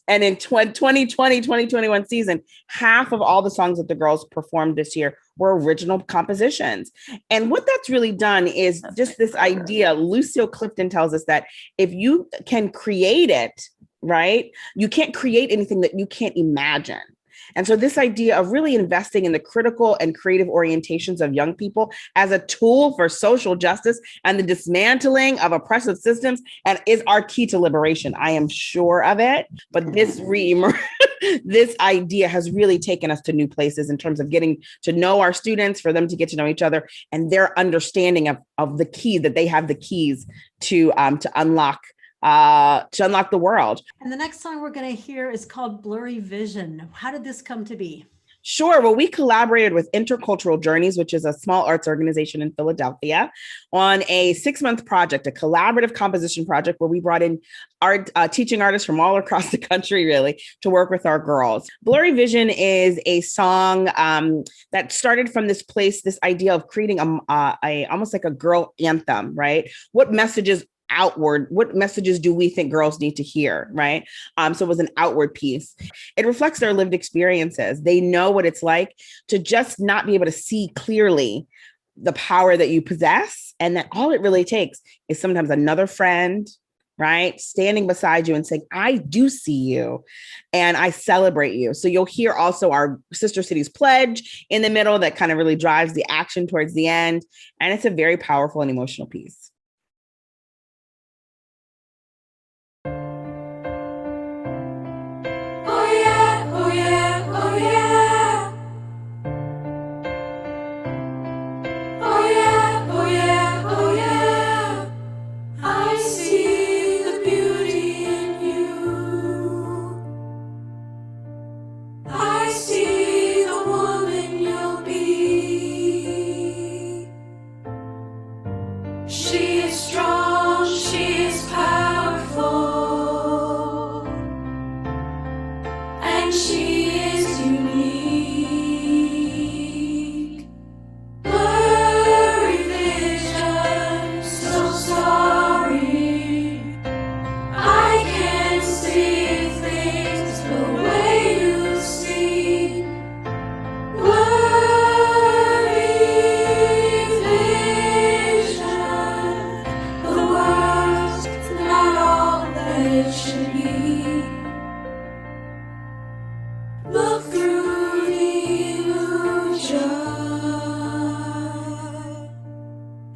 And in 2020-2021 season, half of all the songs that the girls performed this year were original compositions. And what that's really done is just this idea. Lucille Clifton tells us that if you can create it, right, you can't create anything that you can't imagine. And so this idea of really investing in the critical and creative orientations of young people as a tool for social justice and the dismantling of oppressive systems and is our key to liberation. I am sure of it. But this idea has really taken us to new places in terms of getting to know our students, for them to get to know each other, and their understanding of the key, that they have the keys to unlock the world. And the next song we're going to hear is called Blurry Vision. How did this come to be? Sure. Well, we collaborated with Intercultural Journeys, which is a small arts organization in Philadelphia, on a 6-month project, a collaborative composition project where we brought in art teaching artists from all across the country, really, to work with our girls. Blurry Vision is a song that started from this place, this idea of creating almost like a girl anthem, right? What messages do we think girls need to hear, right? So it was an outward piece. It reflects their lived experiences. They know what it's like to just not be able to see clearly the power that you possess, and that all it really takes is sometimes another friend, right, standing beside you and saying, I do see you and I celebrate you. So you'll hear also our Sister Cities pledge in the middle that kind of really drives the action towards the end. And it's a very powerful and emotional piece. She it should be. Look through the illusion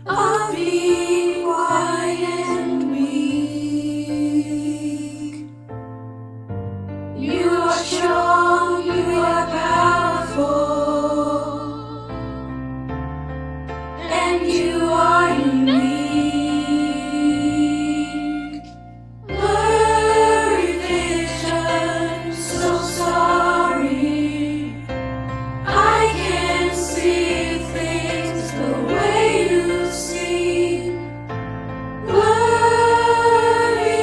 of being quiet and weak. You are strong, you are powerful, and you are unique. Blurry vision, so sorry. I can't see things the way you see. Blurry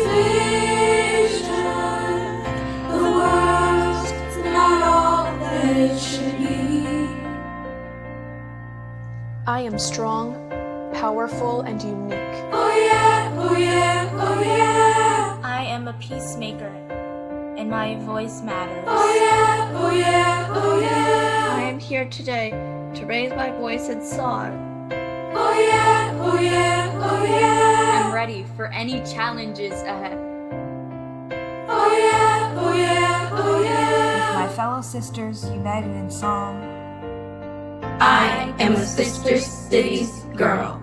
vision, the world's not all that it should be. I am strong, powerful, and unique. Oh yeah, oh yeah, oh yeah. I am a peacemaker, and my voice matters. Oh yeah, oh yeah, oh yeah. I am here today to raise my voice in song. Oh yeah, oh yeah, oh yeah. I'm ready for any challenges ahead. Oh yeah, oh yeah, oh yeah. My fellow sisters united in song. I am a sister cities girl.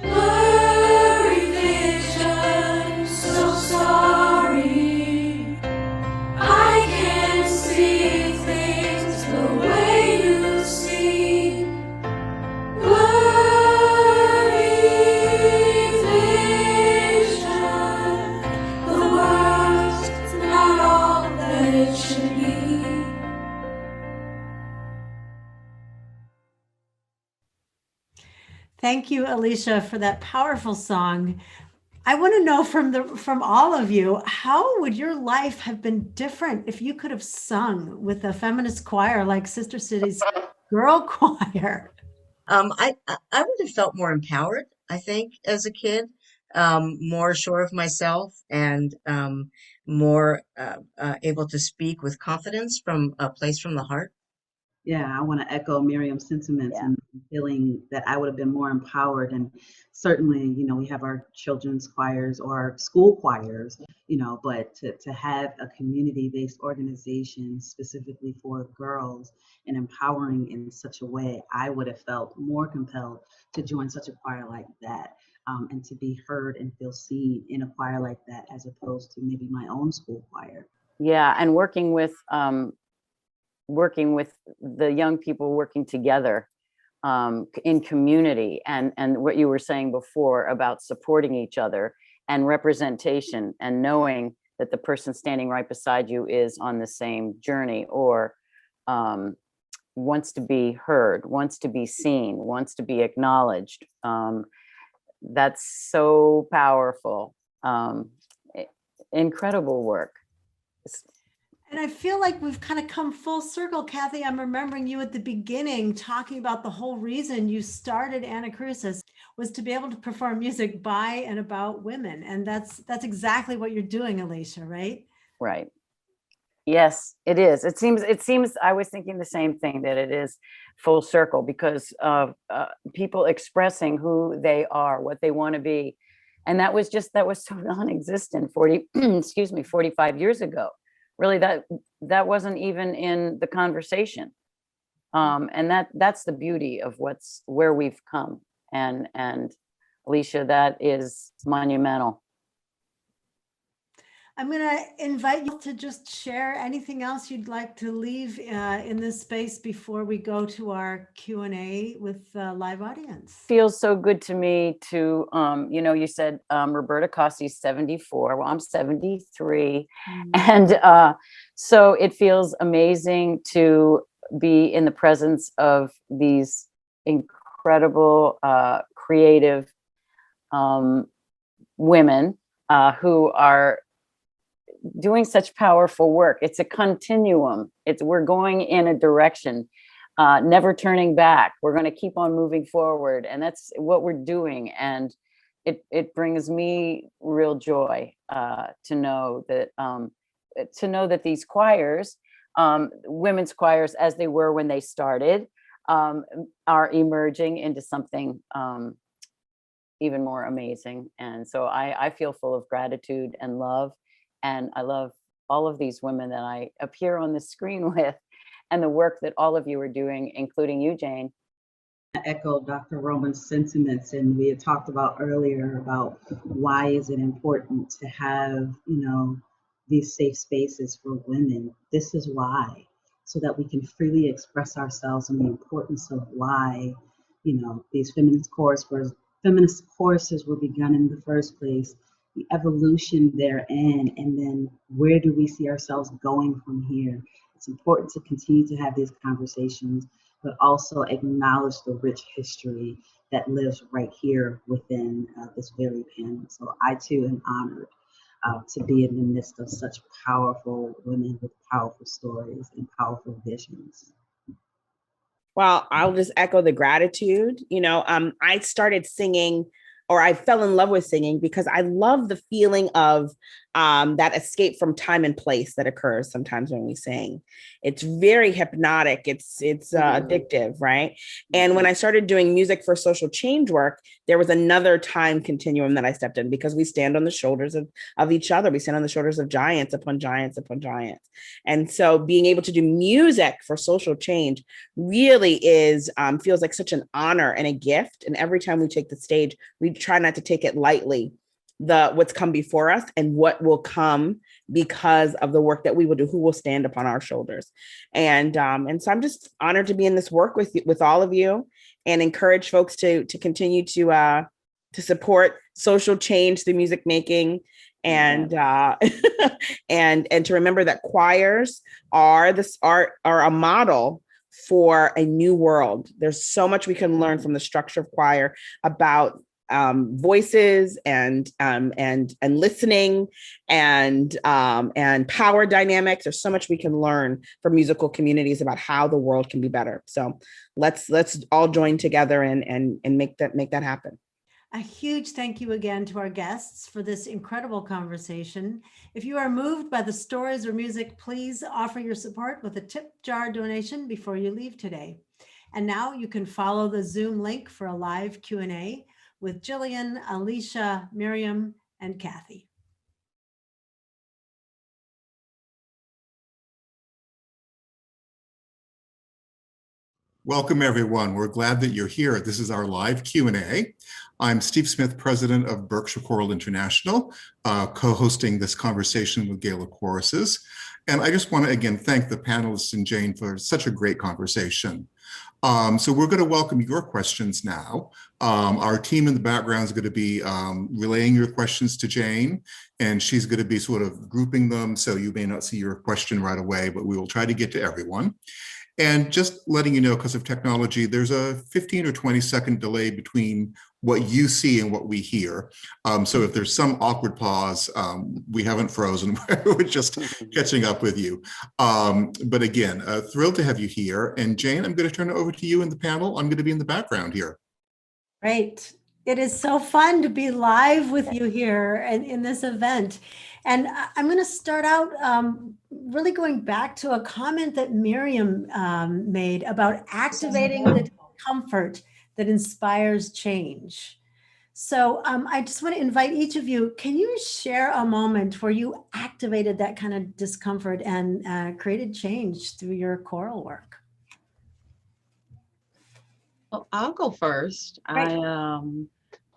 Blurry vision, so sorry. I can't see things the way you see. Blurry vision, the world's not all that it should be. Thank you, Alysia, for that powerful song. I want to know from all of you, how would your life have been different if you could have sung with a feminist choir like Sister Cities Girl Choir? I would have felt more empowered, I think, as a kid, more sure of myself, and more able to speak with confidence from a place from the heart. Yeah, I want to echo Miriam's sentiments and feeling that I would have been more empowered. And certainly, we have our children's choirs or our school choirs, but to have a community-based organization specifically for girls and empowering in such a way, I would have felt more compelled to join such a choir like that, and to be heard and feel seen in a choir like that, as opposed to maybe my own school choir. Yeah, and working with the young people working together in community, and what you were saying before about supporting each other and representation, and knowing that the person standing right beside you is on the same journey, or wants to be heard, wants to be seen, wants to be acknowledged. That's so powerful. Incredible work. And I feel like we've kind of come full circle. Kathy, I'm remembering you at the beginning talking about the whole reason you started Anacrusis was to be able to perform music by and about women. And that's exactly what you're doing, Alysia, right? Right. Yes, it is. It seems I was thinking the same thing, that it is full circle because of people expressing who they are, what they want to be. And that was so non-existent 45 years ago. Really, that wasn't even in the conversation, and that's the beauty of where we've come. And Alysia, that is monumental. I'm going to invite you to just share anything else you'd like to leave in this space before we go to our Q&A with the live audience. Feels so good to me to, you said Roberta Cossi's 74. Well, I'm 73. And so it feels amazing to be in the presence of these incredible, creative women who are doing such powerful work. It's a continuum. We're going in a direction, never turning back. We're going to keep on moving forward, and that's what we're doing. And it brings me real joy to know that these choirs, women's choirs, as they were when they started, are emerging into something even more amazing. And so I feel full of gratitude and love. And I love all of these women that I appear on the screen with, and the work that all of you are doing, including you, Jane. I echo Dr. Roman's sentiments, and we had talked about earlier about why is it important to have, these safe spaces for women. This is why, so that we can freely express ourselves, and the importance of why, these feminist courses were begun in the first place, the evolution therein, and then where do we see ourselves going from here. It's important to continue to have these conversations, but also acknowledge the rich history that lives right here within this very panel. So I too am honored to be in the midst of such powerful women with powerful stories and powerful visions. Well, I'll just echo the gratitude. I started singing, or I fell in love with singing, because I love the feeling of that escape from time and place that occurs sometimes when we sing. It's very hypnotic. It's addictive, right? And when I started doing music for social change work, there was another time continuum that I stepped in, because we stand on the shoulders of each other. We stand on the shoulders of giants upon giants upon giants. And so being able to do music for social change really feels like such an honor and a gift. And every time we take the stage, we try not to take it lightly, what's come before us and what will come because of the work that we will do, who will stand upon our shoulders. And so I'm just honored to be in this work with all of you, and encourage folks to continue to support social change through music making, and and to remember that choirs are a model for a new world. There's so much we can learn from the structure of choir about voices and listening and power dynamics. There's so much we can learn from musical communities about how the world can be better. So let's all join together and make that happen. A huge thank you again to our guests for this incredible conversation. If you are moved by the stories or music, please offer your support with a tip jar donation before you leave today. And now you can follow the Zoom link for a live Q&A with Jillian, Alysia, Miriam, and Kathy. Welcome, everyone. We're glad that you're here. This is our live Q&A. I'm Steve Smith, president of Berkshire Choral International, co-hosting this conversation with Gala Choruses. And I just want to, again, thank the panelists and Jane for such a great conversation. So we're going to welcome your questions now. Our team in the background is going to be relaying your questions to Jane, and she's going to be sort of grouping them, so you may not see your question right away, but we will try to get to everyone. And just letting you know, because of technology, there's a 15 or 20-second delay between what you see and what we hear. So if there's some awkward pause, we haven't frozen. We're just catching up with you. But again, thrilled to have you here. And Jane, I'm going to turn it over to you in the panel. I'm going to be in the background here. Great. It is so fun to be live with you here and in this event. And I'm going to start out really going back to a comment that Miriam made about activating the comfort that inspires change. So I just want to invite each of you, can you share a moment where you activated that kind of discomfort and created change through your choral work? Well, I'll go first. Right.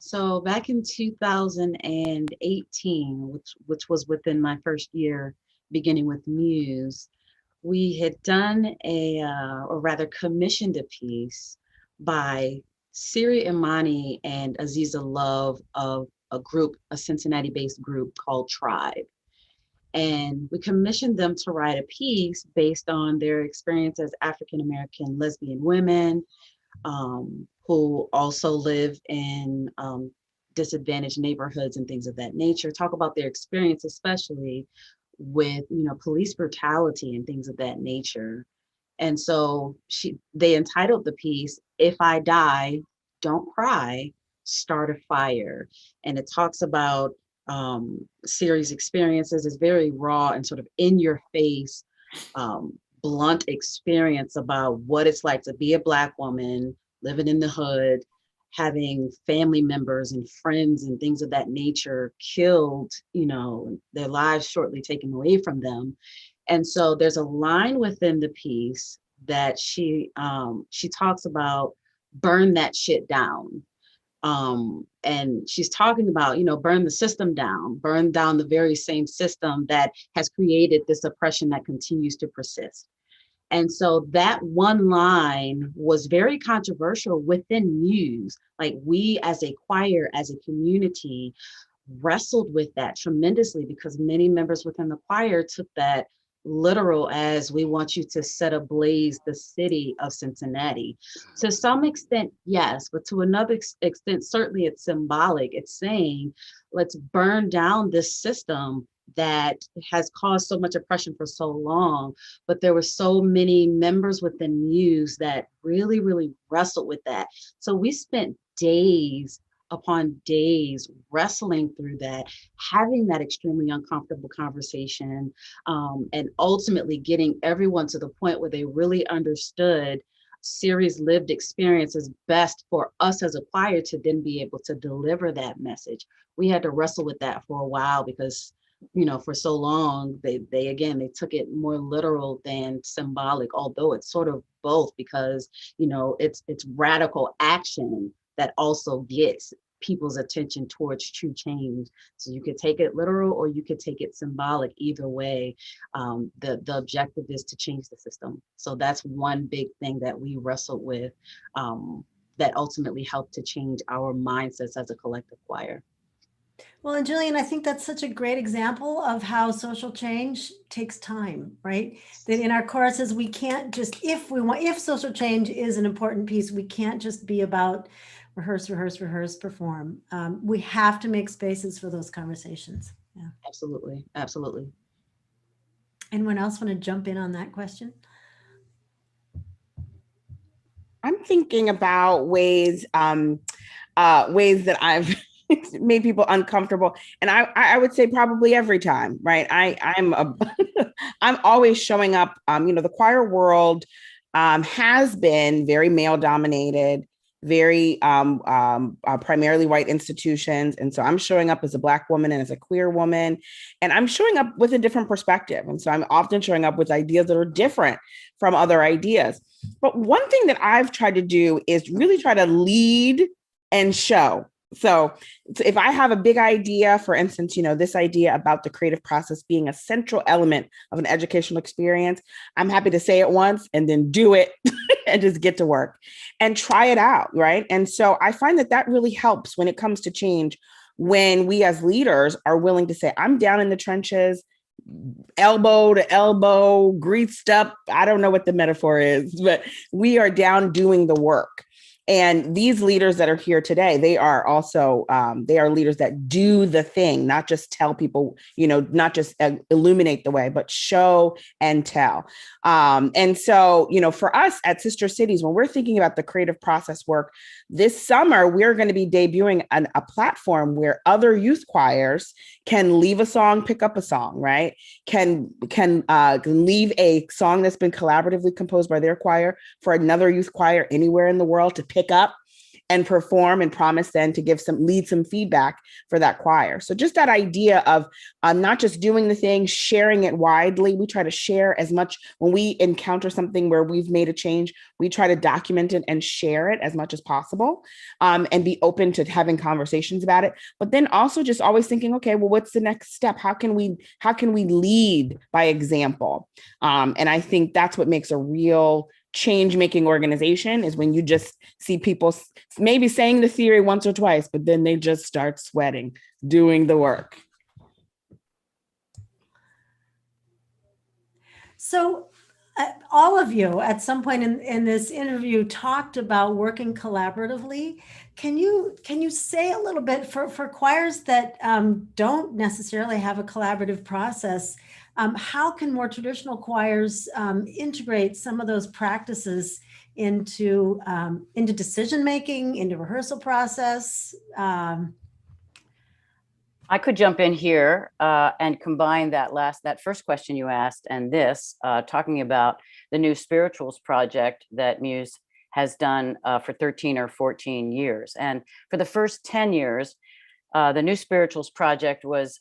So back in 2018, which was within my first year beginning with MUSE, we had done or rather commissioned a piece by Siri Imani and Aziza Love of a Cincinnati-based group called Tribe. And we commissioned them to write a piece based on their experience as African-American lesbian women, who also live in disadvantaged neighborhoods and things of that nature, talk about their experience, especially with police brutality and things of that nature. And so they entitled the piece, "If I Die, Don't Cry, Start a Fire." And it talks about Siri's experiences. It's very raw and sort of in your face blunt experience about what it's like to be a Black woman living in the hood, having family members and friends and things of that nature killed, you know, their lives shortly taken away from them. And so there's a line within the piece that she talks about, burn that shit down. And she's talking about, you know, burn the system down, burn down the very same system that has created this oppression that continues to persist. And so that one line was very controversial within MUSE. Like, we as a choir, as a community, wrestled with that tremendously, because many members within the choir took that literal as, we want you to set ablaze the city of Cincinnati. To some extent, yes, but to another extent, certainly it's symbolic. It's saying, let's burn down this system that has caused so much oppression for so long. But there were so many members within MUSE that really, really wrestled with that. So we spent days upon days wrestling through that, having that extremely uncomfortable conversation, and ultimately getting everyone to the point where they really understood Siri's lived experience is best for us as a choir to then be able to deliver that message. We had to wrestle with that for a while because, you know, for so long, they took it more literal than symbolic, although it's sort of both, because, you know, it's radical action that also gets people's attention towards true change. So you could take it literal or you could take it symbolic. Either way, the objective is to change the system. So that's one big thing that we wrestled with, that ultimately helped to change our mindsets as a collective choir. Well, and Jillian, I think that's such a great example of how social change takes time, right? That in our choruses, we can't just, if social change is an important piece, we can't just be about rehearse, perform. We have to make spaces for those conversations. Yeah. Absolutely, absolutely. Anyone else want to jump in on that question? I'm thinking about ways that I've made people uncomfortable, and I would say probably every time, right? I'm always showing up. You know, the choir world has been very male dominated, very primarily white institutions, and so I'm showing up as a Black woman and as a queer woman, and I'm showing up with a different perspective, and so I'm often showing up with ideas that are different from other ideas. But one thing that I've tried to do is really try to lead and show. So if I have a big idea, for instance, you know, this idea about the creative process being a central element of an educational experience, I'm happy to say it once and then do it and just get to work and try it out, right? And so I find that that really helps when it comes to change, when we as leaders are willing to say, I'm down in the trenches, elbow to elbow, greased up. I don't know what the metaphor is, but we are down doing the work. And these leaders that are here today, they are also, they are leaders that do the thing, not just tell people, you know, not just illuminate the way, but show and tell. And so, you know, for us at Sister Cities, when we're thinking about the creative process work, this summer, we're going to be debuting a platform where other youth choirs can leave a song, pick up a song, right? Can leave a song that's been collaboratively composed by their choir for another youth choir anywhere in the world to pick up and perform, and promise then to lead some feedback for that choir. So just that idea of not just doing the thing, sharing it widely. We try to share as much when we encounter something where we've made a change. We try to document it and share it as much as possible, and be open to having conversations about it. But then also just always thinking, okay, well, what's the next step? How can we lead by example? And I think that's what makes a real change-making organization, is when you just see people maybe saying the theory once or twice, but then they just start sweating, doing the work. So all of you at some point in this interview talked about working collaboratively. Can you say a little bit for choirs that don't necessarily have a collaborative process, how can more traditional choirs integrate some of those practices into decision making, into rehearsal process? I could jump in here and combine that first question you asked and this, talking about the New Spirituals project that MUSE has done for 13 or 14 years. And for the first 10 years, the New Spirituals project was,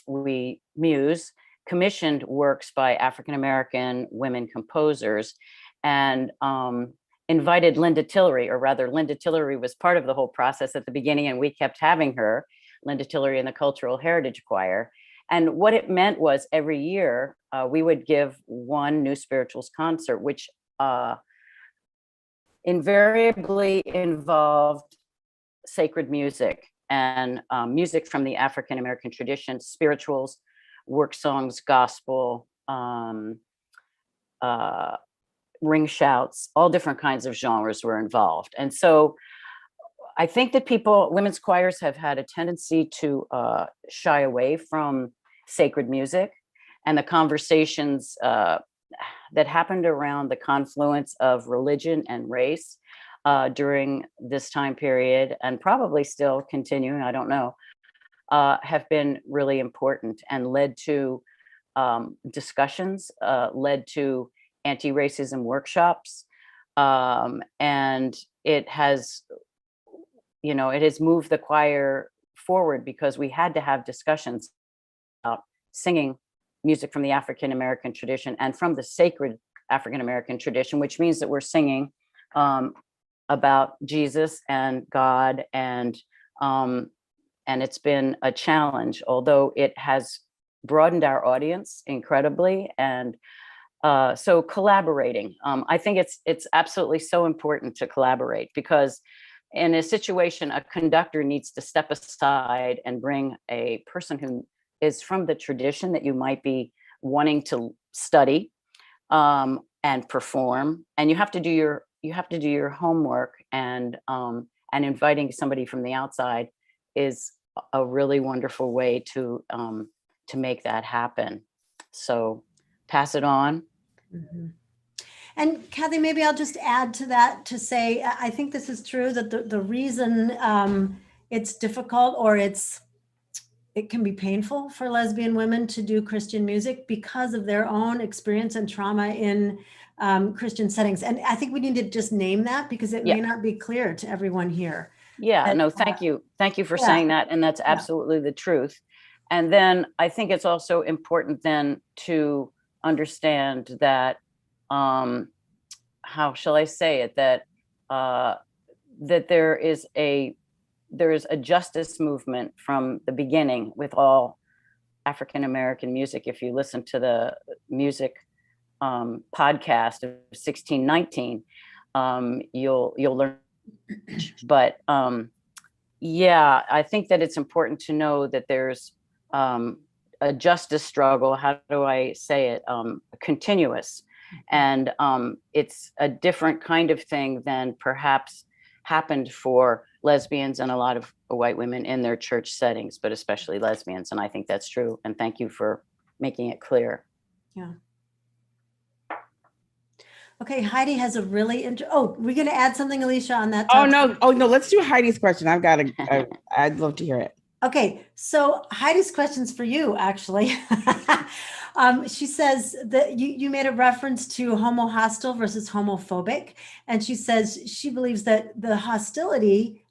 MUSE commissioned works by African-American women composers and invited Linda Tillery, or rather Linda Tillery was part of the whole process at the beginning, and we kept having her, Linda Tillery in the Cultural Heritage Choir. And what it meant was every year we would give one New Spirituals concert, which invariably involved sacred music and music from the African-American tradition, spirituals, work songs, gospel, ring shouts, all different kinds of genres were involved. And so I think that women's choirs have had a tendency to shy away from sacred music and the conversations that happened around the confluence of religion and race during this time period, and probably still continuing, I don't know, have been really important and led to discussions, led to anti-racism workshops, and it has moved the choir forward because we had to have discussions about singing music from the African-American tradition and from the sacred African-American tradition, which means that we're singing about Jesus and God, and it's been a challenge, although it has broadened our audience incredibly. And so collaborating, I think it's absolutely so important to collaborate, because in a situation, a conductor needs to step aside and bring a person who is from the tradition that you might be wanting to study and perform, and you have to do your homework, and inviting somebody from the outside is a really wonderful way to make that happen. So pass it on. Mm-hmm. And Kathy, maybe I'll just add to that to say, I think this is true, that the reason it's difficult, or it can be painful for lesbian women to do Christian music because of their own experience and trauma in Christian settings. And I think we need to just name that, because it may not be clear to everyone here. Yeah, no, thank you. Thank you for saying that. And that's absolutely the truth. And then I think it's also important then to understand that, how shall I say it, that that there is a justice movement from the beginning with all African-American music. If you listen to the music podcast of 1619, you'll learn. But yeah, I think that it's important to know that there's a justice struggle. How do I say it? Continuous. And it's a different kind of thing than perhaps happened for lesbians and a lot of white women in their church settings, but especially lesbians. And I think that's true. And thank you for making it clear. Yeah. Okay, Heidi has a really we're going to add something, Alysia, on that topic. Oh no, let's do Heidi's question. I'd love to hear it. Okay, so Heidi's question's for you, actually. She says that you made a reference to homo hostile versus homophobic, and she says she believes that the hostility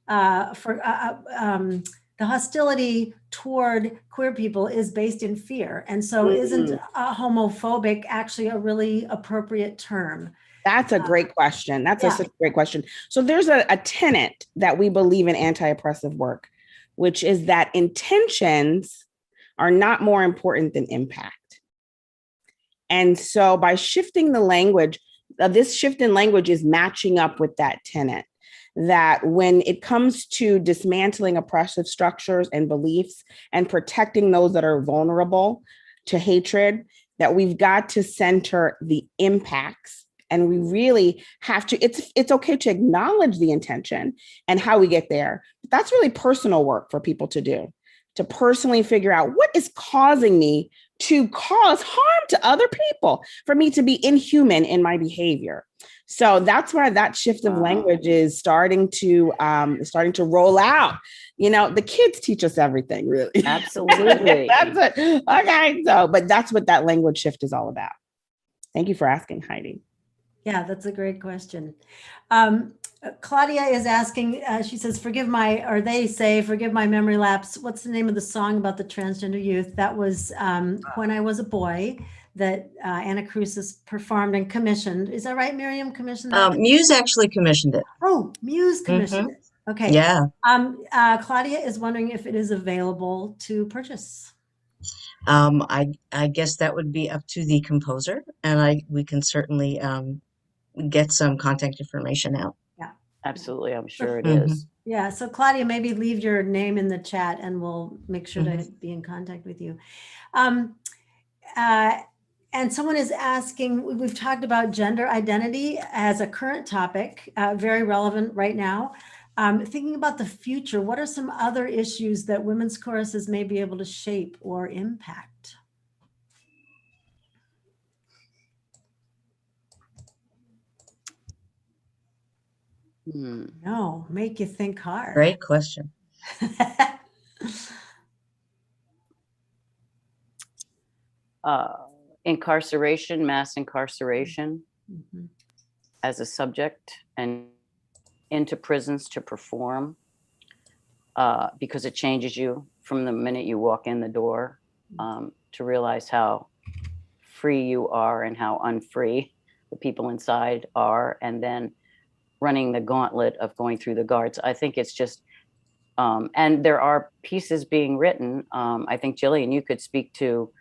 toward queer people is based in fear, and so isn't homophobic actually a really appropriate term? That's a great question. That's such a great question. So there's a tenet that we believe in anti-oppressive work, which is that intentions are not more important than impact. And so by shifting the language, this shift in language is matching up with that tenet, that when it comes to dismantling oppressive structures and beliefs and protecting those that are vulnerable to hatred, that we've got to center the impacts. And we really have to, it's okay to acknowledge the intention and how we get there. But that's really personal work for people to do, to personally figure out what is causing me to cause harm to other people, for me to be inhuman in my behavior. So that's why that shift of language is starting to roll out. You know, the kids teach us everything, really. Absolutely. That's it. Okay. So, but that's what that language shift is all about. Thank you for asking, Heidi. Yeah, that's a great question. Claudia is asking, she says, forgive my memory lapse. What's the name of the song about the transgender youth? That was When I Was a Boy, that Anna Crusis performed and commissioned. Is that right, Miriam? Commissioned that? MUSE actually commissioned it. Oh, MUSE commissioned it. Okay. Yeah. Claudia is wondering if it is available to purchase. I guess that would be up to the composer, and we can certainly get some contact information out. Yeah, absolutely. I'm sure it is. Yeah. So Claudia, maybe leave your name in the chat and we'll make sure to be in contact with you. And someone is asking, we've talked about gender identity as a current topic, very relevant right now. Thinking about the future, what are some other issues that women's choruses may be able to shape or impact? No, make you think hard. Great question. Incarceration, mass incarceration as a subject, and into prisons to perform, because it changes you from the minute you walk in the door, to realize how free you are and how unfree the people inside are, and then running the gauntlet of going through the guards. I think it's just, and there are pieces being written. I think, Jillian, you could speak to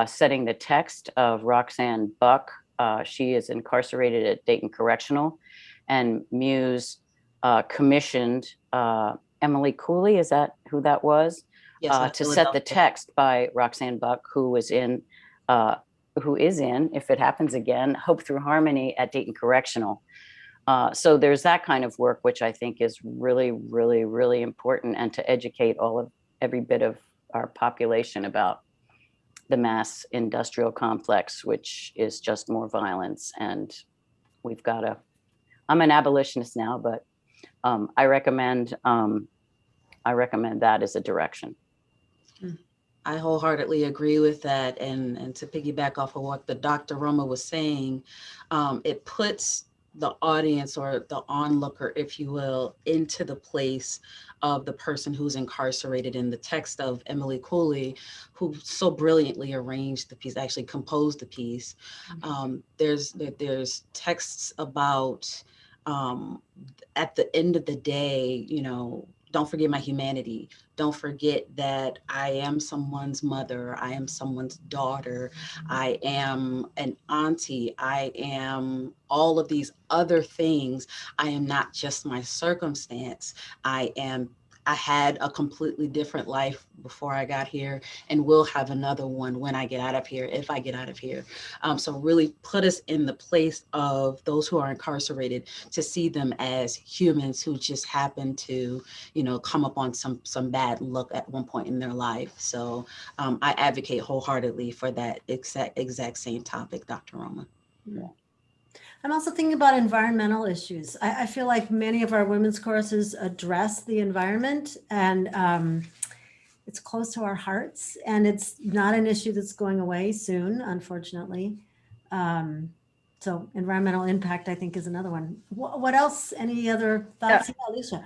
setting the text of Roxanne Buck. She is incarcerated at Dayton Correctional, and MUSE commissioned Emily Cooley, is that who that was? Yes, to set the text by Roxanne Buck, who is in, if it happens again, Hope Through Harmony at Dayton Correctional. So there's that kind of work, which I think is really, really, really important, and to educate every bit of our population about the mass industrial complex, which is just more violence. And we've got to, I'm an abolitionist now, but I recommend that as a direction. I wholeheartedly agree with that. And to piggyback off of what the Dr. Roma was saying, it puts the audience or the onlooker, if you will, into the place of the person who's incarcerated. In the text of Emily Cooley, who so brilliantly arranged the piece, actually composed the piece. There's texts about, at the end of the day, you know, don't forget my humanity. Don't forget that I am someone's mother. I am someone's daughter. I am an auntie. I am all of these other things. I am not just my circumstance. I had a completely different life before I got here, and will have another one when I get out of here, if I get out of here. So really put us in the place of those who are incarcerated, to see them as humans who just happen to, you know, come upon some bad luck at one point in their life. So I advocate wholeheartedly for that exact same topic, Dr. Roma. Yeah. I'm also thinking about environmental issues. I feel like many of our women's choruses address the environment, and it's close to our hearts, and it's not an issue that's going away soon, unfortunately. So environmental impact, I think, is another one. What else? Any other thoughts? Yeah, Alysia.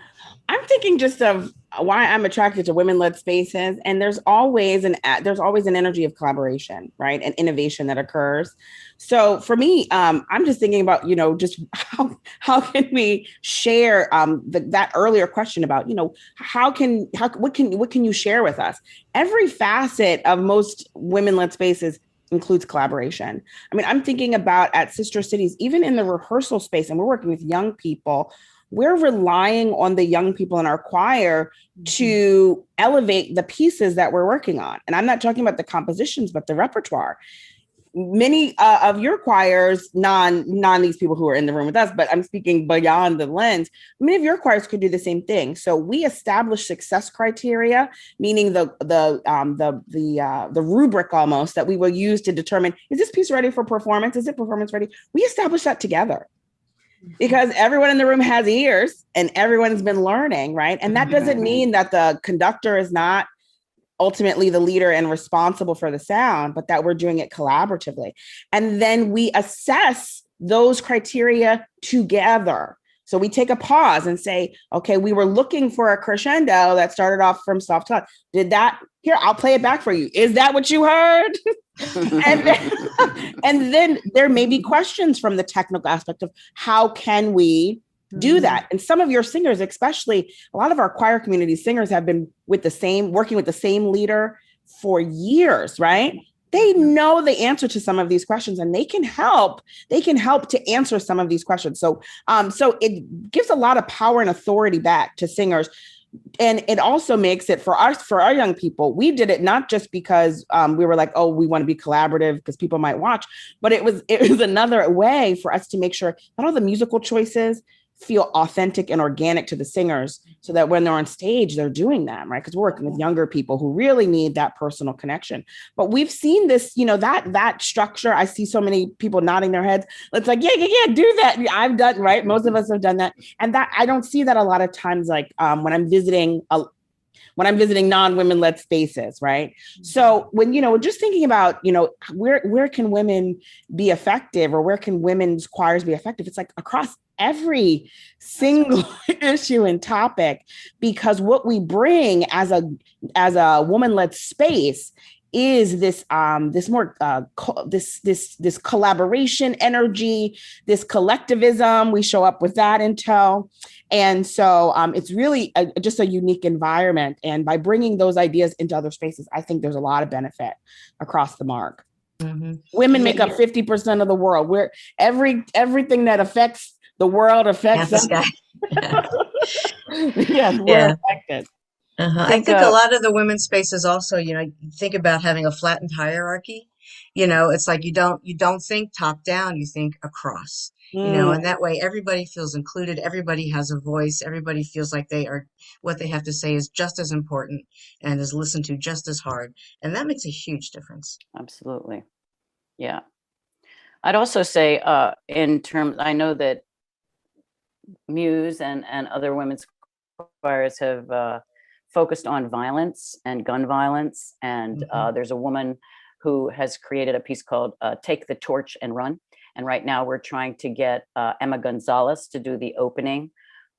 I'm thinking just of why I'm attracted to women-led spaces, and there's always an energy of collaboration, right, and innovation that occurs. So for me, I'm just thinking about, you know, just how can we share that earlier question about, you know, what can you share with us? Every facet of most women-led spaces includes collaboration. I mean, I'm thinking about at Sister Cities, even in the rehearsal space, and we're working with young people, we're relying on the young people in our choir to elevate the pieces that we're working on. And I'm not talking about the compositions, but the repertoire. Many of your choirs, non these people who are in the room with us, but I'm speaking beyond the lens, many of your choirs could do the same thing. So we establish success criteria, meaning the rubric almost that we will use to determine, is this piece ready for performance? Is it performance ready? We establish that together. because everyone in the room has ears and everyone's been learning, right? And that doesn't mean that the conductor is not ultimately the leader and responsible for the sound, but that we're doing it collaboratively. And then we assess those criteria together. So we take a pause and say, okay, we were looking for a crescendo that started off from soft touch. Did that, here, I'll play it back for you. Is that what you heard? and then there may be questions from the technical aspect of how can we do that? And some of your singers, especially a lot of our choir community singers, have been working with the same leader for years, right? They know the answer to some of these questions and they can help to answer some of these questions. So it gives a lot of power and authority back to singers. And it also makes it for our young people. We did it not just because we were like, oh, we want to be collaborative because people might watch, but it was another way for us to make sure that all the musical choices feel authentic and organic to the singers, so that when they're on stage, they're doing that, right? Because we're working with younger people who really need that personal connection. But we've seen this, that structure. I see so many people nodding their heads. It's like, yeah, do that. I've done, right? Most of us have done that. And that I don't see that a lot of times, like when I'm visiting non-women-led spaces, right? So when, just thinking about, where can women be effective, or where can women's choirs be effective? It's like across every single issue and topic, because what we bring as a woman-led space is this this collaboration energy, this collectivism. We show up with that intel. And so it's really just a unique environment. And by bringing those ideas into other spaces, I think there's a lot of benefit across the mark. Mm-hmm. Women make up 50% of the world. Where everything that affects the world affects us. Yes, we're affected. I think a lot of the women's spaces also, think about having a flattened hierarchy. It's like you don't think top down, you think across. And that way everybody feels included, everybody has a voice, everybody feels like what they have to say is just as important and is listened to just as hard. And that makes a huge difference. Absolutely. Yeah. I'd also say I know that MUSE and other women's choirs have focused on violence and gun violence. And there's a woman who has created a piece called Take the Torch and Run. And right now we're trying to get Emma Gonzalez to do the opening.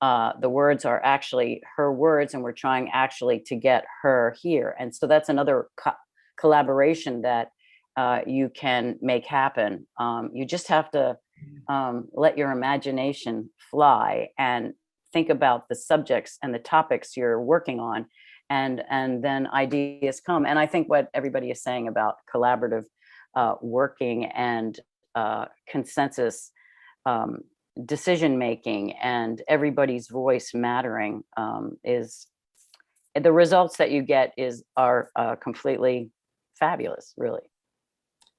The words are actually her words, and we're trying actually to get her here. And so that's another collaboration that you can make happen. You just have to let your imagination fly and think about the subjects and the topics you're working on, and then ideas come. And I think what everybody is saying about collaborative working and consensus decision making and everybody's voice mattering is the results that you get are completely fabulous, really.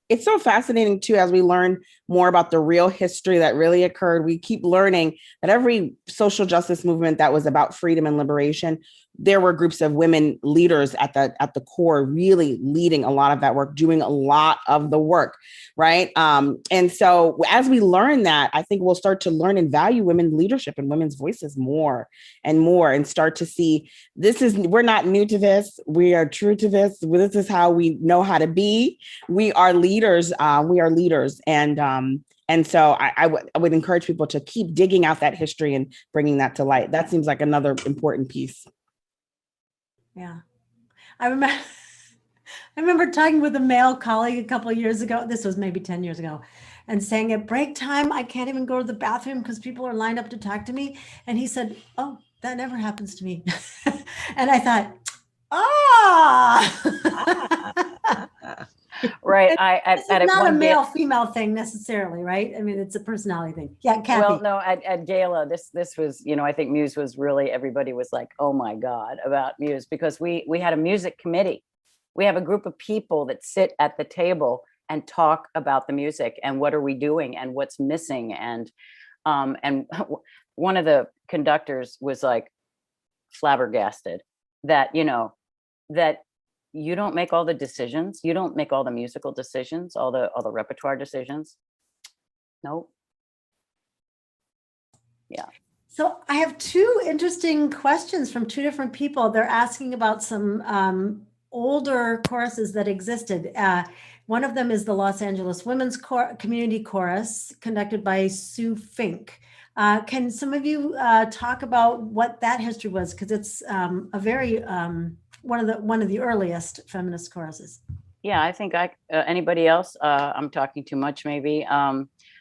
It's so fascinating too, as we learn more about the real history that really occurred. We keep learning that every social justice movement that was about freedom and liberation, there were groups of women leaders at the core, really leading a lot of that work, doing a lot of the work, right? And so as we learn that, I think we'll start to learn and value women's leadership and women's voices more and more, and start to see we're not new to this. We are true to this. This is how we know how to be. We are leaders. And so I would encourage people to keep digging out that history and bringing that to light. That seems like another important piece. Yeah. I remember talking with a male colleague a couple of years ago. This was maybe 10 years ago, and saying at break time, I can't even go to the bathroom because people are lined up to talk to me. And he said, oh, that never happens to me. And I thought, right. It's not a male-female thing necessarily, right? I mean, it's a personality thing. Yeah, Kathy. Well, no, at Gala, this was, I think MUSE was really, everybody was like, oh my God, about MUSE, because we had a music committee. We have a group of people that sit at the table and talk about the music and what are we doing and what's missing. And one of the conductors was like flabbergasted that, that you don't make all the decisions. You don't make all the musical decisions, all the repertoire decisions. Nope. Yeah. So I have two interesting questions from two different people. They're asking about some older choruses that existed. One of them is the Los Angeles Women's Community Chorus, conducted by Sue Fink. Can some of you talk about what that history was? Because it's a very one of the earliest feminist choruses. Yeah, I think anybody else? I'm talking too much, maybe.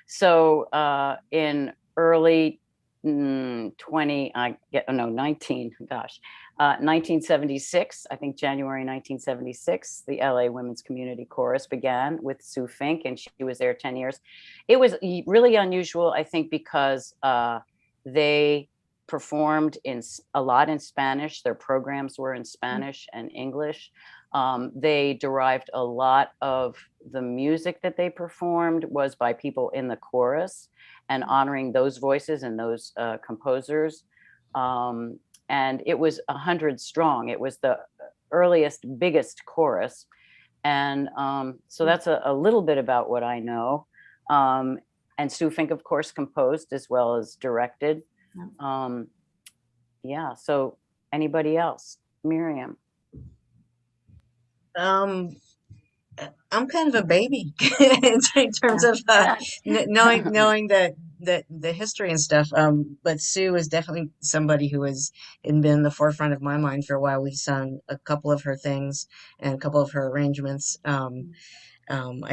So in early 1976, I think January 1976, the LA Women's Community Chorus began with Sue Fink, and she was there 10 years. It was really unusual, I think, because they performed a lot in Spanish. Their programs were in Spanish and English. They derived a lot of the music that they performed was by people in the chorus and honoring those voices and those composers. And it was 100 strong. It was the earliest, biggest chorus. And so that's a little bit about what I know. And Sue Fink, of course, composed as well as directed. Yeah, so anybody else? Miriam. I'm kind of a baby in terms of knowing the history and stuff. But Sue is definitely somebody who has been in the forefront of my mind for a while. We've sung a couple of her things and a couple of her arrangements. I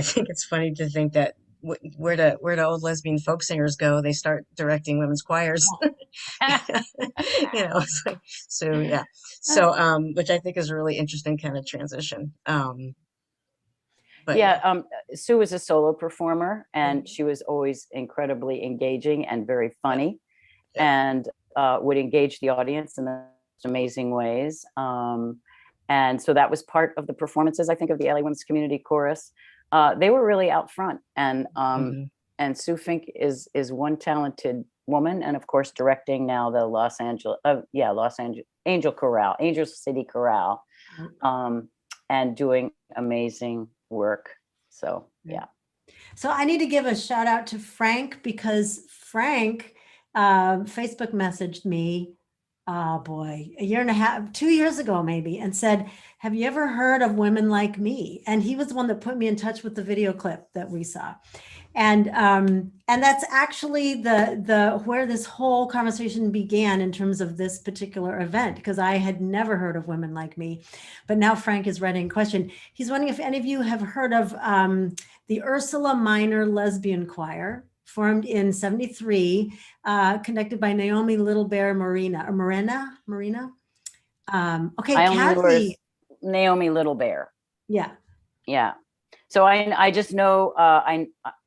think it's funny to think that where do old lesbian folk singers go? They start directing women's choirs. It's like, so yeah. So which I think is a really interesting kind of transition. But yeah, Sue was a solo performer, and she was always incredibly engaging and very funny, and would engage the audience in the most amazing ways. And so that was part of the performances, I think, of the LA Women's Community Chorus. They were really out front, and Sue Fink is one talented woman, and of course directing now the Los Angeles Angel Chorale, Angel City Chorale, and doing amazing work. So yeah. So I need to give a shout out to Frank, because Frank Facebook messaged me, oh boy, a year and a half, 2 years ago maybe, and said, have you ever heard of Women Like Me? And he was the one that put me in touch with the video clip that we saw. And that's actually the where this whole conversation began in terms of this particular event, because I had never heard of Women Like Me. But now Frank is writing a question. He's wondering if any of you have heard of the Ursula Minor Lesbian Choir, formed in '73, conducted by Naomi Little Bear Marina. Okay, Kathy. Naomi Little Bear. Yeah. Yeah. So I just know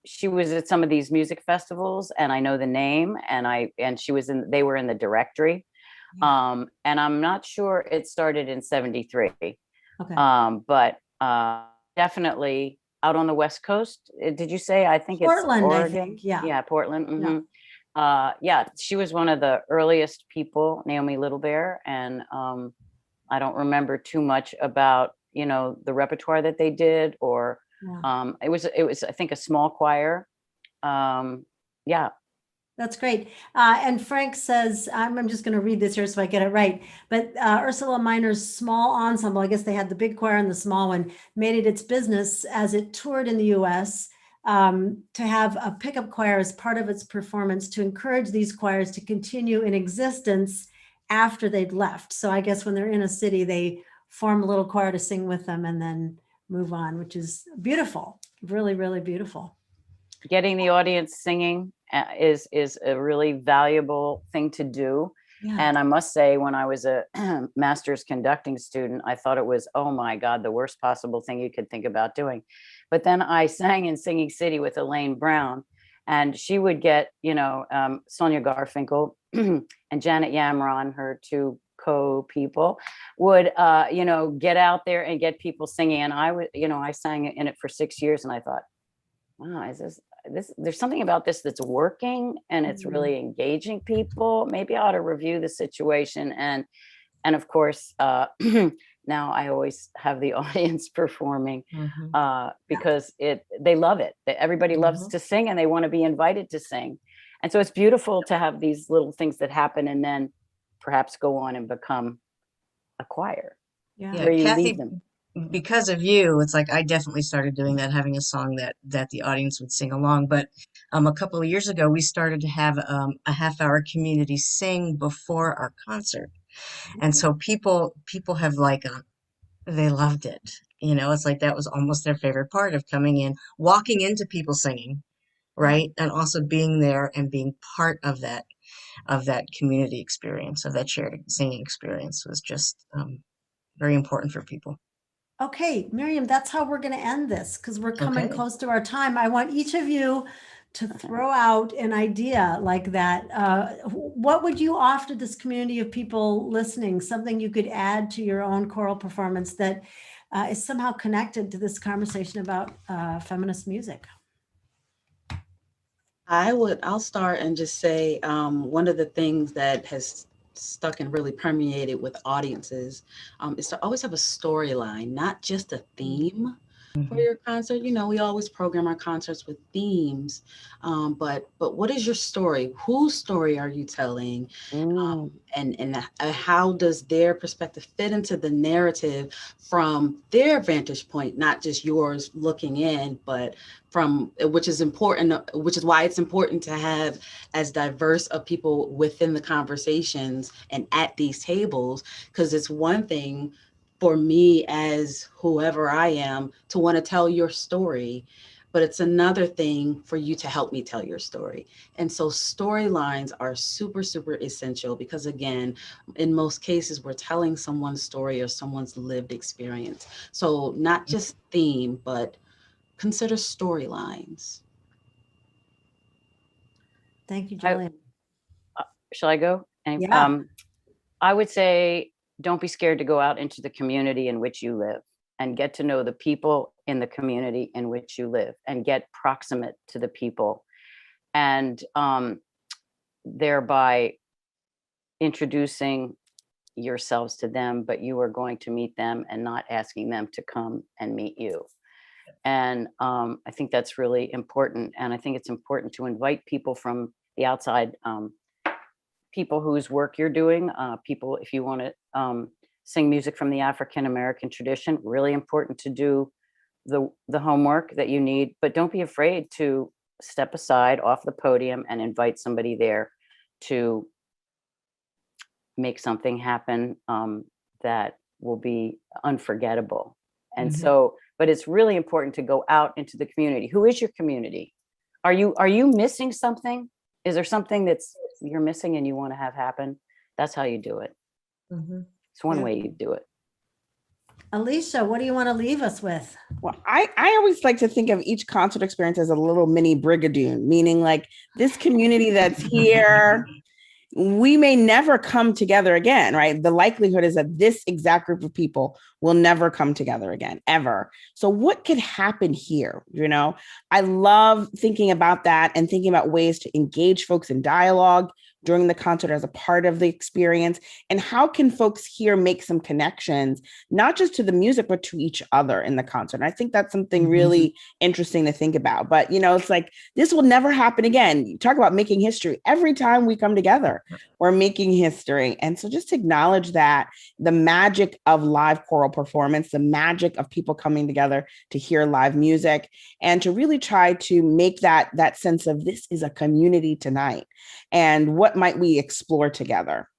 she was at some of these music festivals, and I know the name, and she was they were in the directory. Yeah. And I'm not sure it started in '73. Okay. But definitely out on the West Coast. Did you say? I think Portland, it's Oregon. I think. Yeah. Yeah, Portland. Mm-hmm. Yeah, she was one of the earliest people, Naomi Little Bear, and I don't remember too much about the repertoire that they did, or it was I think a small choir. Yeah. That's great. And Frank says, I'm just going to read this here so I get it right. But Ursula Minor's small ensemble, I guess they had the big choir and the small one, made it its business as it toured in the US to have a pickup choir as part of its performance, to encourage these choirs to continue in existence after they'd left. So I guess when they're in a city, they form a little choir to sing with them and then move on, which is beautiful. Really, really beautiful. Getting the audience singing is a really valuable thing to do. Yeah. And I must say, when I was a master's conducting student, I thought it was, oh my God, the worst possible thing you could think about doing. But then I sang in Singing City with Elaine Brown, and she would get, Sonia Garfinkel and Janet Yamron, her two co-people, would, get out there and get people singing. And I sang in it for 6 years, and I thought, wow, there's something about this that's working, and it's really engaging people. Maybe I ought to review the situation. And of course, now I always have the audience performing because they love it. Everybody loves to sing, and they want to be invited to sing. And so it's beautiful to have these little things that happen and then perhaps go on and become a choir where you Kathy, leave them. because of you, it's like I definitely started doing that, having a song that the audience would sing along. But a couple of years ago, we started to have a half-hour community sing before our concert, and so people have like they loved it. You know, it's like that was almost their favorite part of coming in, walking into people singing, right, and also being there and being part of that community experience, of that shared singing experience was just very important for people. Okay, Miriam, that's how we're going to end this because we're coming close to our time. I want each of you to throw out an idea like that. What would you offer this community of people listening? Something you could add to your own choral performance that is somehow connected to this conversation about feminist music? I'll start and just say one of the things that has stuck and really permeated with audiences is to always have a storyline, not just a theme for your concert. You know, we always program our concerts with themes, but what is your story? Whose story are you telling? And how does their perspective fit into the narrative from their vantage point, not just yours looking in, but from, which is important, which is why it's important to have as diverse of people within the conversations and at these tables, because it's one thing for me as whoever I am to want to tell your story, but it's another thing for you to help me tell your story. And so storylines are super, super essential because, again, in most cases, we're telling someone's story or someone's lived experience. So not just theme, but consider storylines. Thank you, Jillian. Shall I go? Yeah. I would say, don't be scared to go out into the community in which you live and get to know the people in the community in which you live and get proximate to the people, and thereby introducing yourselves to them, but you are going to meet them and not asking them to come and meet you. And I think that's really important. And I think it's important to invite people from the outside, people whose work you're doing, people, if you want to sing music from the African American tradition, really important to do the homework that you need, but don't be afraid to step aside off the podium and invite somebody there to make something happen that will be unforgettable. And so, but it's really important to go out into the community. Who is your community? Are you missing something? Is there something that's you're missing and you want to have happen? That's how you do it. It's one way you do it. Alysia, what do you want to leave us with? Well, I always like to think of each concert experience as a little mini brigadoon, meaning like this community that's here, we may never come together again, right? The likelihood is that this exact group of people will never come together again, ever. So what could happen here? You know, I love thinking about that and thinking about ways to engage folks in dialogue during the concert as a part of the experience. And how can folks here make some connections, not just to the music, but to each other in the concert? And I think that's something really interesting to think about. But, you know, it's like, this will never happen again. You talk about making history. Every time we come together, we're making history. And so just acknowledge that the magic of live choral performance, the magic of people coming together to hear live music, and to really try to make that sense of this is a community tonight. And what might we explore together?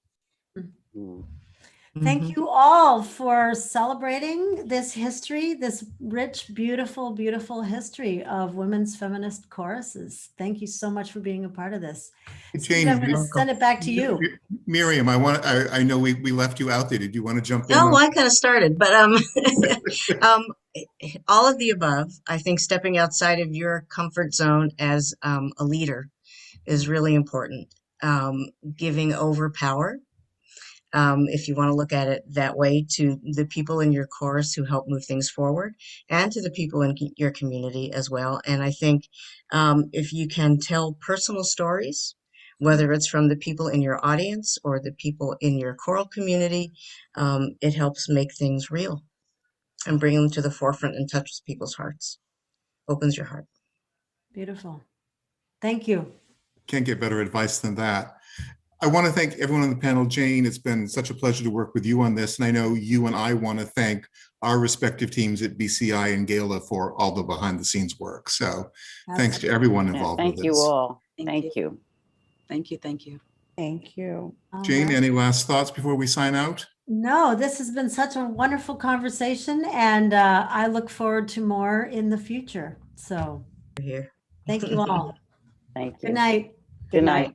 Thank you all for celebrating this history, this rich, beautiful, beautiful history of women's feminist choruses. Thank you so much for being a part of this. Steve, I'm going to send it back to you. Miriam, I know we left you out there. Did you want to jump in? Oh, I kind of started, but all of the above. I think stepping outside of your comfort zone as a leader is really important. Giving over power, if you want to look at it that way, to the people in your chorus who help move things forward, and to the people in your community as well. And I think if you can tell personal stories, whether it's from the people in your audience or the people in your choral community, it helps make things real and bring them to the forefront and touches people's hearts, opens your heart. Beautiful. Thank you. Can't get better advice than that. I want to thank everyone on the panel. Jane, it's been such a pleasure to work with you on this. And I know you and I want to thank our respective teams at BCI and Gala for all the behind the scenes work. So thanks to everyone involved with this. Thank you all. Thank you. Thank you. Thank you. Thank you. Jane, any last thoughts before we sign out? No, this has been such a wonderful conversation, and I look forward to more in the future. So Here. thank you all. Thank you. Good night. Good night.